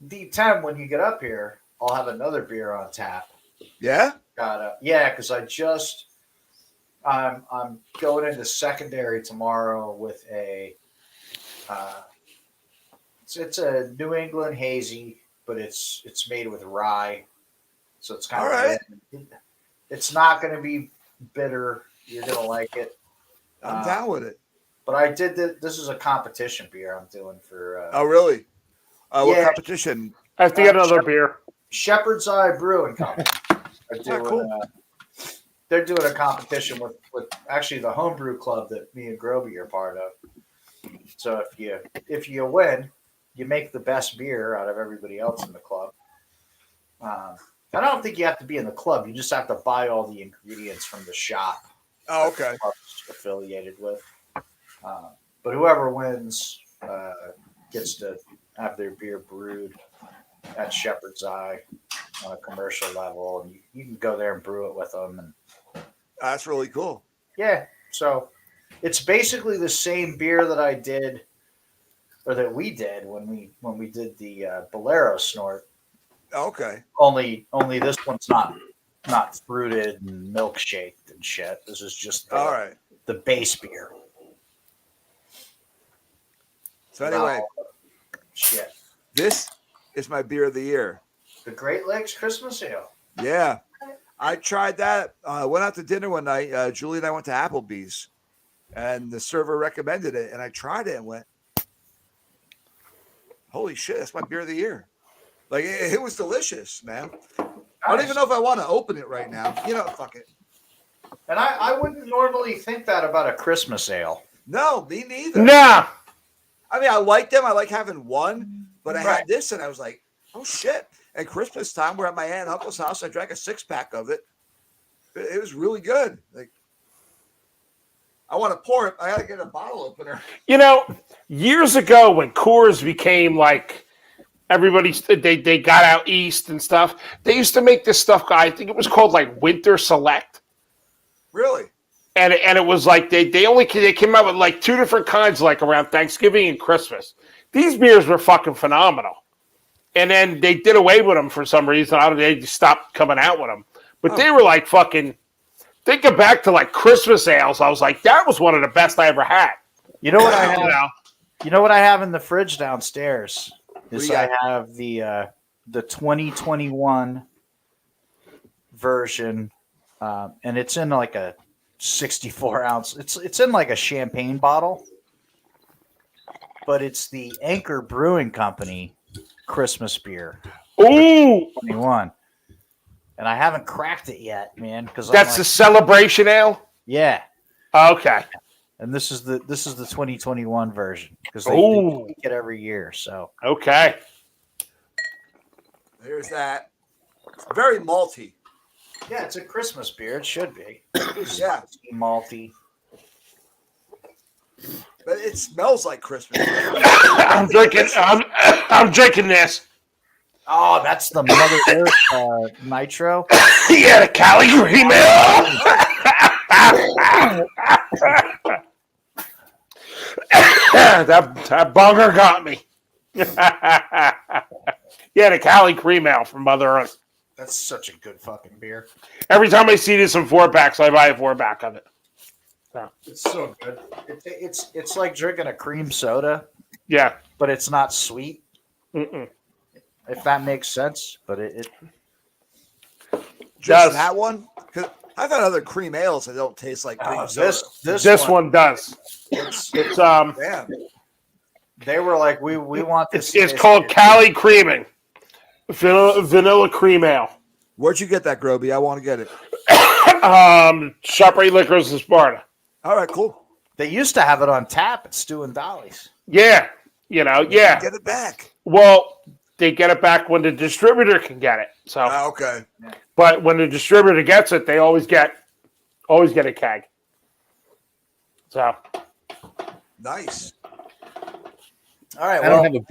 D10, when you get up here, I'll have another beer on tap. Yeah? Yeah, because I'm going into secondary tomorrow with a it's a New England hazy, but it's made with rye, so it's kind All of right. it's not going to be bitter. You're going to like it. I'm down with it. But I did this is a competition beer I'm doing for Oh, really? What yeah. competition? I have to get another beer. Shepherd's Eye Brewing Company. Are doing, cool. They're doing a competition with actually the homebrew club that me and Groby are part of. So if you win, you make the best beer out of everybody else in the club. I don't think you have to be in the club. You just have to buy all the ingredients from the shop. Oh, okay. The club's affiliated with. But whoever wins gets to have their beer brewed at Shepherd's Eye on a commercial level, and you can go there and brew it with them. And That's really cool. yeah, so it's basically the same beer that I did, or that we did when we did the Bolero snort. Okay. Only this one's not fruited and milkshaked and shit. This is just All right. the base beer. So anyway, Shit. this is my beer of the year. The Great Lakes Christmas Ale. Yeah. I tried that. Went out to dinner one night. Julie and I went to Applebee's, and the server recommended it, and I tried it and went, holy shit, that's my beer of the year. Like, it was delicious, man. I don't even know if I want to open it right now. You know, fuck it. And I wouldn't normally think that about a Christmas ale. No, me neither. Nah. I mean, I like them. I like having one, but I Right. had this, and I was like, oh, shit. At Christmas time, we're at my aunt and uncle's house. I drank a 6-pack of it. It was really good. Like, I want to pour it. I got to get a bottle opener. You know, years ago when Coors became like everybody, they got out east and stuff. They used to make this stuff. I think it was called like Winter Select, Really? and it was like they came out with like 2 different kinds, like around Thanksgiving and Christmas. These beers were fucking phenomenal, and then they did away with them for some reason. I don't know, they just stopped coming out with them, but they were like fucking. Thinking back to like Christmas ales, I was like, that was one of the best I ever had. You know what I have? You You know what I have in the fridge downstairs? Is you I got? have the 2021 version, and it's in like a 64 ounce. It's in like a champagne bottle, but it's the Anchor Brewing Company Christmas beer Ooh, 21, and I haven't cracked it yet, man. Because that's the celebration ale. yeah. Okay. And this is the 2021 version because they Ooh. make it every year. So Okay. There's that. It's very malty. yeah, it's a Christmas beer. It should be. Yeah. Malty. But it smells like Christmas. I'm drinking. I'm drinking this. Oh, that's the Mother Earth Nitro. Yeah, the Cali Cream Ale. that bonger got me. Yeah, the Cali Cream Ale from Mother Earth. That's such a good fucking beer. Every time I see this in 4-packs, I buy a 4-pack of it. It's so good. It's like drinking a cream soda, Yeah. but it's not sweet. Mm-mm. If that makes sense. But it Just Does. that one? Because I've had other cream ales that don't taste like cream soda. this one does. It's Damn. they were like we want this. It's to called taste Cali Creaming. Vanilla Cream Ale. Where'd you get that, Groby? I want to get it. ShopRite Liquors in Sparta. All right, cool. They used to have it on tap at Stu and Dolly's. Yeah, yeah. Get it back. Well, they get it back when the distributor can get it. So, Okay. but when the distributor gets it, they always get a keg. So Nice. All right. I don't have a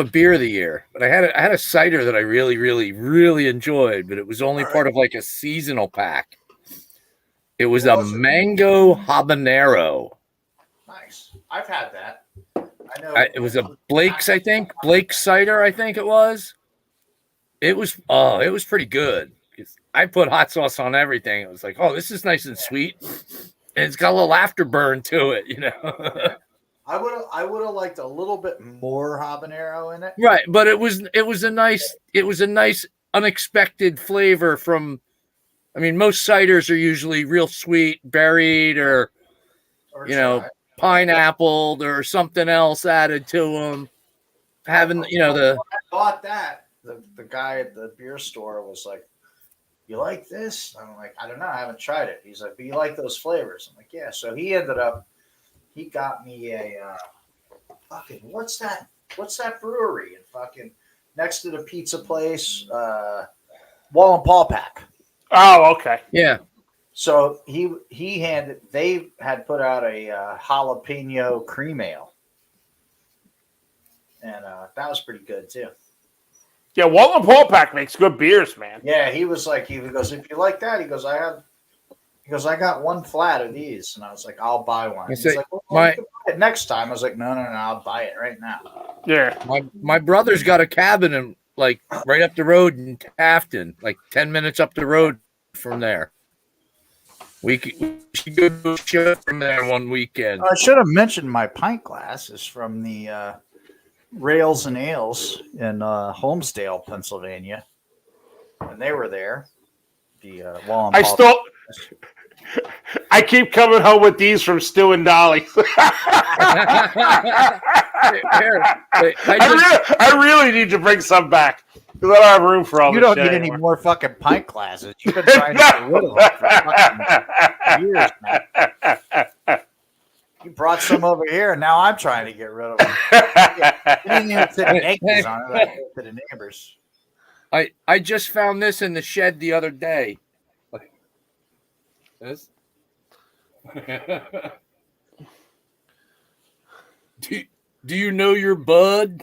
beer of the year, but I had a cider that I really, really, really enjoyed, but it was only part of like a seasonal pack. It was a mango habanero. Nice. I've had that. I know. It was a Blake's, I think. Blake's cider, I think it was. It was pretty good. I put hot sauce on everything. It was like, oh, this is nice and sweet. And it's got a little afterburn to it, you know. I would have liked a little bit more habanero in it. Right, but it was a nice unexpected flavor from. I mean, most ciders are usually real sweet, berried, or pineapple or something else added to them. Having When I bought that, the guy at the beer store was like, "You like this?" I'm like, "I don't know, I haven't tried it." He's like, "But you like those flavors?" I'm like, "Yeah." So he got me a fucking what's that brewery and fucking next to the pizza place, Wall and Paul Pack. oh, okay. yeah. So they had put out a jalapeno cream ale, and that was pretty good too. Yeah, Walton Paul Pack makes good beers, man. Yeah, he goes, if you like that, he goes, I got one flat of these, and I was like, I'll buy one. He's like, well, you can buy it next time. I was like, no, I'll buy it right now. Yeah. My brother's got a cabin in like right up the road in Tafton, like 10 minutes up the road from there. We should go to a show from there one weekend. I should have mentioned my pint glass is from the Rails and Ales in Holmesdale, Pennsylvania, and they were there. The Wall and Paul. I keep coming home with these from Stu and Dolly. I really need to bring some back because I don't have room for all You this don't shit need anymore. any more fucking pint glasses. You've been trying to get rid of them for fucking years now. You brought some over here, and now I'm trying to get rid of them. You didn't even put Yankees on it. I gave it to the neighbors. I just found this in the shed the other day. This? Do you know your bud?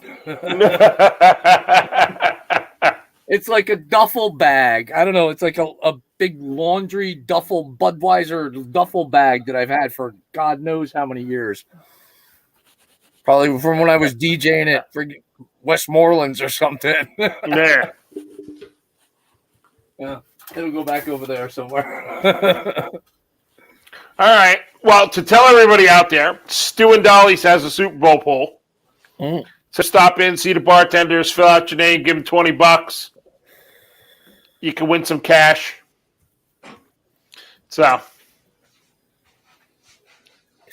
It's like a duffel bag. I don't know. It's like a big laundry duffel, Budweiser duffel bag that I've had for God knows how many years. Probably from when I was DJing at Westmoreland's or something. Yeah. Yeah. It'll go back over there somewhere. All right. Well, to tell everybody out there, Stu and Dolly's has a Super Bowl pool. So stop in, see the bartenders, fill out your name, give them $20. You can win some cash. So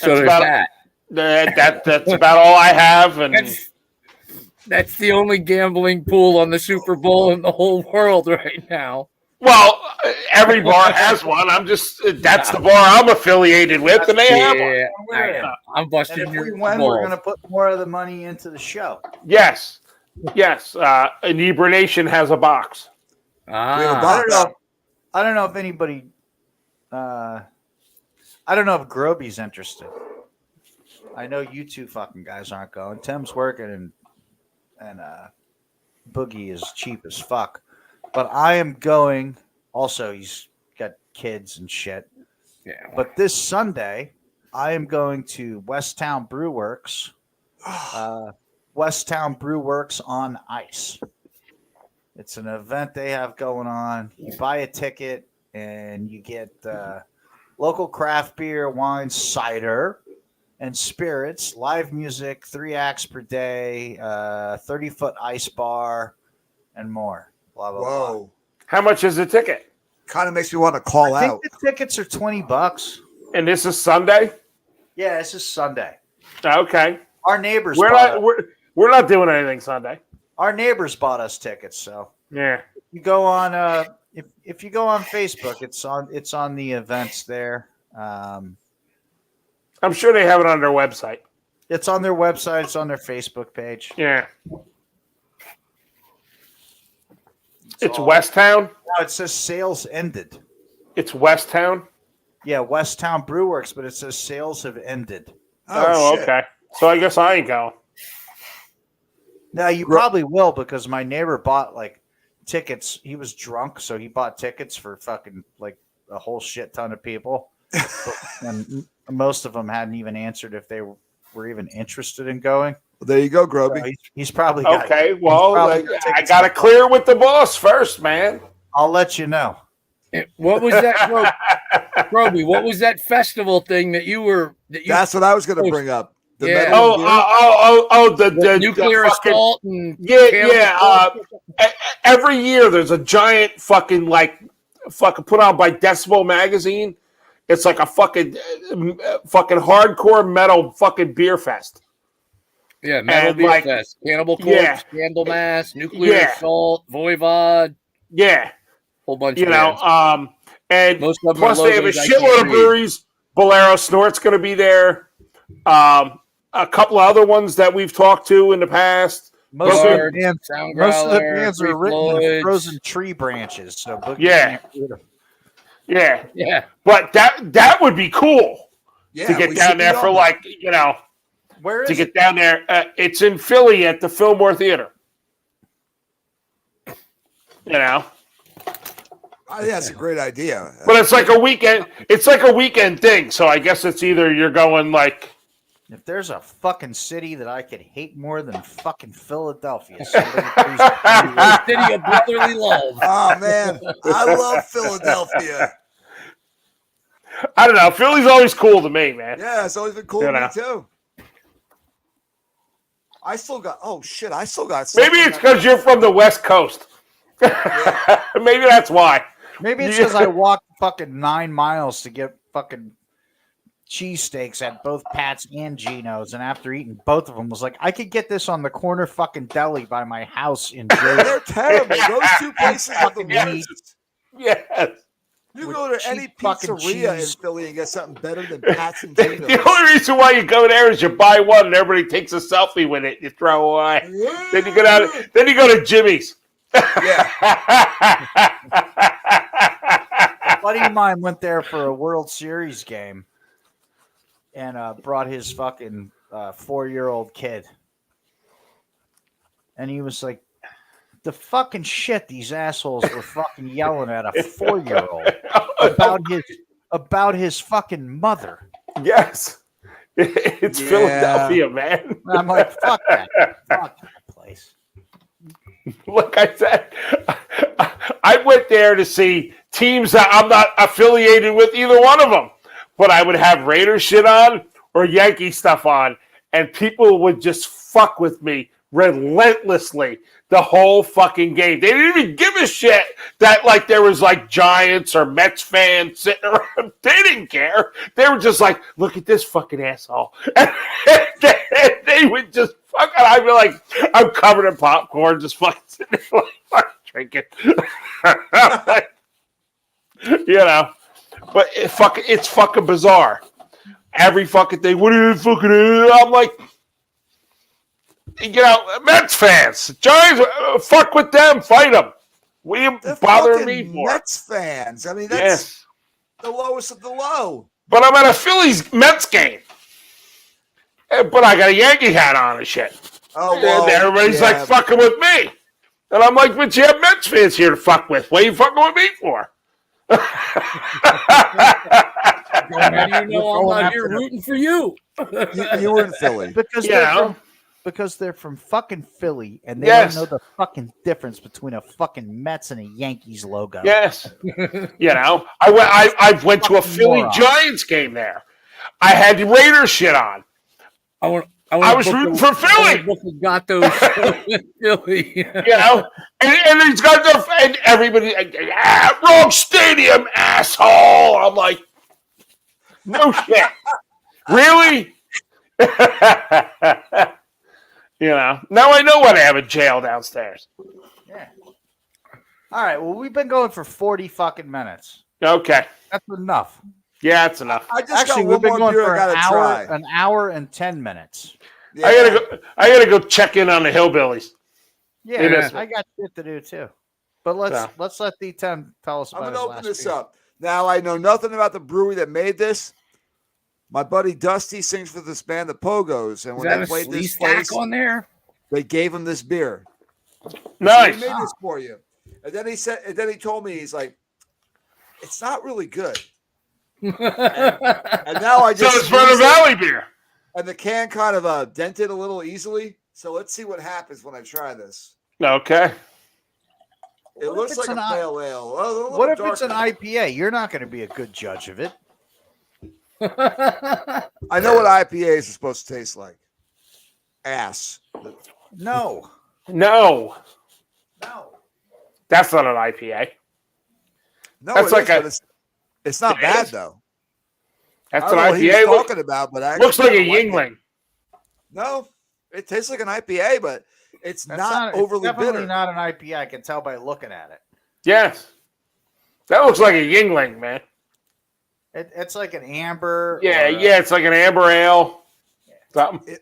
there's about, that's about all I have. And that's the only gambling pool on the Super Bowl in the whole world right now. well, every bar has one. That's the bar I'm affiliated with, and they have one. I'm busting And if your we win, we're going to put more of the money into the show. Yes. InebriNation has a box. I don't know if anybody. I don't know if Groby's interested. I know you two fucking guys aren't going. Tim's working, and Boogie is cheap as fuck. But I am going. Also, he's got kids and shit. Yeah. But this Sunday, I am going to Westtown Brew Works. Westtown Brew Works on Ice. It's an event they have going on. You buy a ticket and you get local craft beer, wine, cider, and spirits, live music, 3 acts per day, 30-foot ice bar, and more. Blah, blah, Whoa. blah. How much is the ticket? Kind of makes me want to call I out. think the tickets are $20. And this is Sunday? Yeah, this is Sunday. Okay. Our neighbors We're not doing anything Sunday. Our neighbors bought us tickets, so Yeah. You go on if you go on Facebook, it's on the events there. I'm sure they have it on their website. It's on their website. It's on their Facebook page. Yeah. It's all- Westtown. No, it says sales ended. It's Westtown. Yeah, Westtown Brew Works, but it says sales have ended. Oh, shit. Okay. So I guess I ain't going. Now you probably will because my neighbor bought like tickets. He was drunk, so he bought tickets for fucking like a whole shit ton of people, and most of them hadn't even answered if they were even interested in going. Well, there you go, So Groby. he's probably got, Okay. Well, probably got I tickets got to to- clear with the boss first, man. I'll let you know. What was that, Roby? What was that festival thing that you That's what I was going to bring up. The Yeah. metal beer. The nuclear fucking- assault and Yeah. Every year there's a giant fucking put on by Decibel magazine. It's like a fucking hardcore metal fucking beer fest. yeah, Metal and, Beer like, Fest, Cannibal Corpse, yeah. Candlemass, Nuclear Yeah. Assault, Voivod, Yeah. whole bunch You of know, bands. and Most of them plus are they have a logos I can't shitload of read. breweries. Bolero Snort's going to be there. A couple of other ones that we've talked to in the past. Most of Guard, the bands, Sound most of the Growler, bands Free are written in Floyds. frozen tree branches. So Boogie Yeah. can't read 'em. Yeah, Yeah, but that would be cool Yeah, to get we down should be there on for that. Where to is get it? down there. It's in Philly at the Fillmore Theater. You know, I think that's a great idea. but it's like a weekend. It's like a weekend thing. So I guess it's either you're going like If there's a fucking city that I could hate more than fucking Philadelphia, somebody please tell me where. City of Brotherly Love. Oh, man. I love Philadelphia. I don't know. Philly's always cool to me, man. Yeah, it's always been cool You to me, know. too. I still got Maybe something it's that- because you're from the West Coast. Maybe that's why. Maybe it's because I walked fucking 9 miles to get fucking cheesesteaks at both Pat's and Gino's, and after eating both of them, was like, I could get this on the corner fucking deli by my house in Jersey. They're terrible. Those two places are the Fucking worst. Yes. You With go to any cheap fucking pizzeria in cheese. Philly and get something better than Pat's and Gino's. The only reason why you go there is you buy one and everybody takes a selfie with it. You throw away. Then you go down. Then you go to Jimmy's. Yeah. A buddy of mine went there for a World Series game and brought his fucking 4-year-old kid. And he was like, the fucking shit these assholes were fucking yelling at a 4-year-old about his fucking mother. Yes. It's Yeah. Philadelphia, man. And I'm like, fuck that place. Like I said, I went there to see teams that I'm not affiliated with either one of them, but I would have Raiders shit on or Yankee stuff on, and people would just fuck with me relentlessly the whole fucking game. They didn't even give a shit that like there was like Giants or Mets fans sitting around. They didn't care. They were just like, look at this fucking asshole. And they would just fucking, I'd be like, I'm covered in popcorn, just fucking sitting there like drinking. You know, but it's fucking bizarre. Every fucking thing. What are you fucking? I'm like, you know, Mets fans, Giants, fuck with them, fight them. What are you They're bothering fucking me for? Mets fans. I mean, that's Yes, the lowest of the low. but I'm at a Phillies Mets game, but I got a Yankee hat on and shit. Oh, And well, everybody's yeah. like fucking with me, and I'm like, but you have Mets fans here to fuck with. What are you fucking with me for? How do you know I'm going not here after the- rooting for you? You were in Philly. Because they're from fucking Philly and they Yes. don't know the fucking difference between a fucking Mets and a Yankees logo. Yes. You know, I went to a Fucking Philly moron. Giants game there. I had Raiders shit on. I was rooting for Philly. Got those Philly. You know, and he's got the and everybody wrong stadium, asshole. I'm like, no shit, really? You know, now I know why they have a jail downstairs. All right. Well, we've been going for 40 fucking minutes. Okay. That's enough. Yeah, that's enough. I just Actually, got we've one been more going beer for I gotta try. an hour and 10 minutes. Yeah. I gotta go check in on the hillbillies. Yeah, They missed I got shit to do too. But let's let D10 tell us I'm about gonna his open last this beer. up. Now I know nothing about the brewery that made this. My buddy Dusty sings for this band, the Pogos, and Does when that they have a played slee this stack place, on there? they gave him this beer. He said, Nice. we made this for you. And then he told me, he's like, it's not really good. And now I So just it's for the squeezed it, Valley beer. and the can kind of dented a little easily. So let's see what happens when I try this. Okay. It What if looks it's like a an pale ale. A little What if it's an darker. IPA? You're not going to be a good judge of it. I know what IPAs are supposed to taste like. Ass. No. No, No. that's not an IPA. No, That's it like is, a- but it's not It bad is. though. That's I an don't know what he IPA. was talking about, but I Looks like a actually like it. Yingling. No, it tastes like an IPA, but it's That's not it's overly definitely bitter. not an IPA. I can tell by looking at it. Yes. That looks like a Yingling, man. It's like an amber. Yeah, or yeah. It's like an amber ale. Something.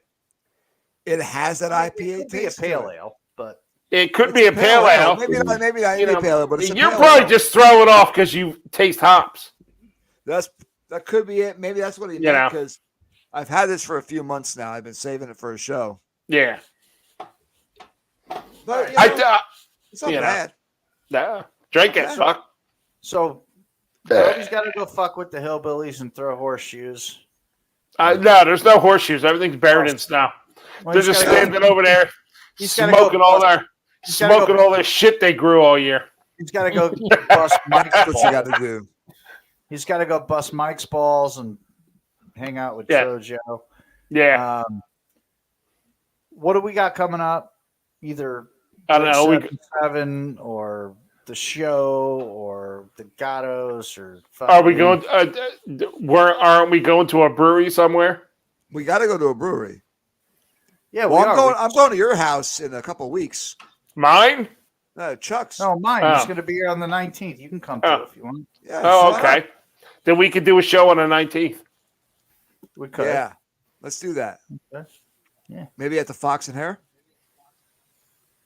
It has that It IPA could be a taste. pale to it. ale, but It could It's be a pale ale. Maybe not You any know, pale ale, but it's a You're pale probably ale. just throwing off because you taste hops. That could be it. Maybe that's what he You meant know. because I've had this for a few months now. I've been saving it for a show. Yeah. But it's not you know. bad. Nah, drink it, Yeah. fuck. so Roby's got to go fuck with the hillbillies and throw horseshoes. No, there's no horseshoes. Everything's buried in snow. Well, They're he's just gotta go- standing over there, he's gotta go smoking all bust- their he's gotta go- smoking all their shit they grew all year. He's got to go bust Mike's That's what you got balls. to do. He's got to go bust Mike's balls and hang out with Yeah. Trojo. Yeah, What do we got coming up? Either I don't know. We 7 or the show or the Gattos or are we fucking- going? Where aren't we going to a brewery somewhere? We got to go to a brewery. Yeah, we Well, are. I'm going to your house in a couple of weeks. Mine? Chuck's. No, mine. Oh. He's going to be here on the 19th. You can come too Oh. if you want. Yeah, Oh, shut okay. up. Then we could do a show on the 19th. We could. Yeah, let's do that. Okay. Yeah. Maybe at the Fox and Hare.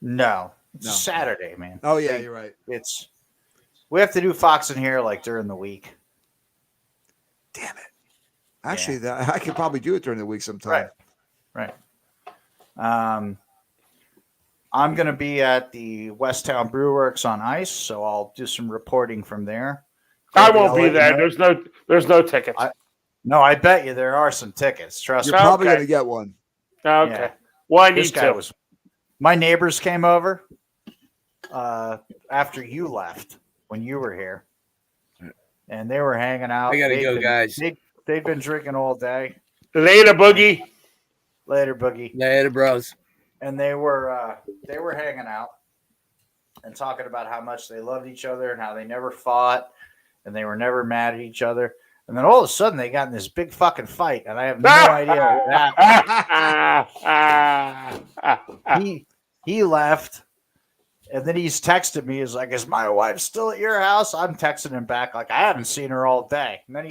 No, it's No. a Saturday, man. Oh yeah, you're right. We have to do Fox in here like during the week. Damn it. Actually, I could probably do it during the week sometime. Right. I'm going to be at the Westtown Brewworks on ice, so I'll do some reporting from there. I Maybe won't I'll be let you there. know. There's no tickets. No, I bet you there are some tickets. Trust You're me. probably Okay. going to get one. Okay. Yeah. Well, I This need guy to. was. My neighbors came over after you left when you were here, and they were hanging out. I gotta They'd go, been- guys. They've been drinking all day. Later, Boogie. Later, Boogie. Later, bros. And they were hanging out and talking about how much they loved each other and how they never fought and they were never mad at each other. And then all of a sudden they got in this big fucking fight, and I have no idea what happened. He left, and then he's texted me. He's like, "Is my wife still at your house?" I'm texting him back like, "I haven't seen her all day." And then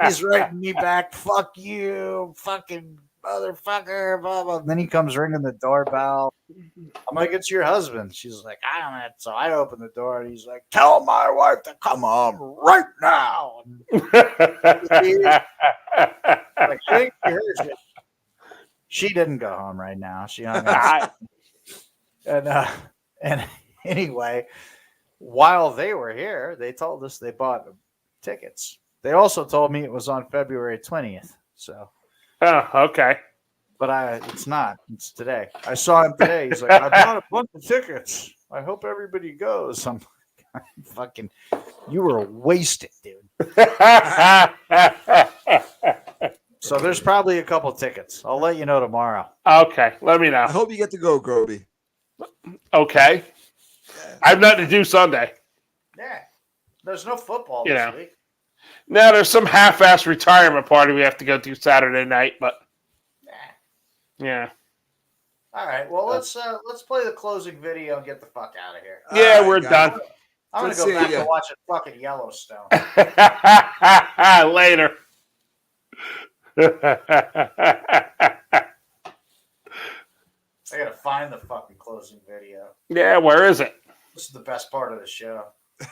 he's writing me back, "Fuck you, fucking motherfucker." Blah, blah. And then he comes ringing the doorbell. I'm like, "It's your husband." She's like, "I don't know." So I open the door, and he's like, "Tell my wife to come home right now." Like, I think she heard you. She didn't go home right now. She hung out. And anyway, while they were here, they told us they bought tickets. They also told me it was on February 20th. So, Oh, okay. but it's not. It's today. I saw him today. He's like, "I bought a bunch of tickets. I hope everybody goes." I'm like, fucking, you were wasted, dude. So there's probably a couple tickets. I'll let you know tomorrow. Okay, let me know. I hope you get to go, Groby. Okay. I have nothing to do Sunday. Yeah. There's no football You this know. week. Now there's some half-ass retirement party we have to go to Saturday night, but yeah. All right. Well, let's play the closing video and get the fuck out of here. Yeah, All right, we're guys. done. I'm gonna Good go seeing back ya. to watching fucking Yellowstone. Later. I gotta find the fucking closing video. Yeah, where is it? This is the best part of the show.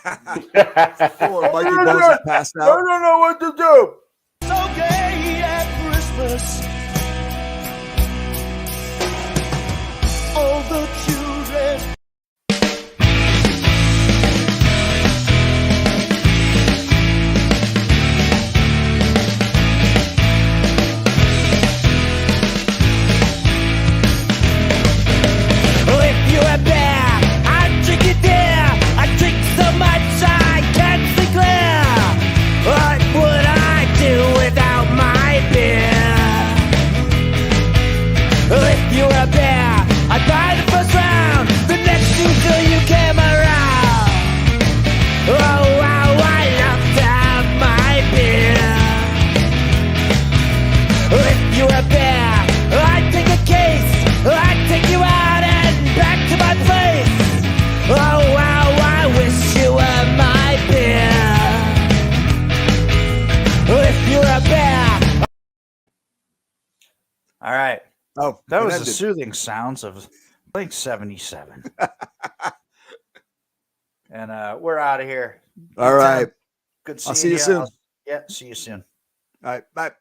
Poor Mikey Bones is passed I out. don't know what to do. So gay at Christmas. All the children. If you're a bear, I drink it there. I drink so much I can't see clear. What would I do without my beer? If you're a bear, I'd buy the first round. The next till you came around. Oh, wow, I love to have my beer. If you're a bear, I'd take a case. I'd take you out and back to my place. Oh, wow, I wish you were my beer. If you're a bear. All right. Oh, That it was ended. the soothing sounds of Blink 77. And we're out of here. All right. Good I'll seeing see you soon. Yeah, see you soon. All right. Bye.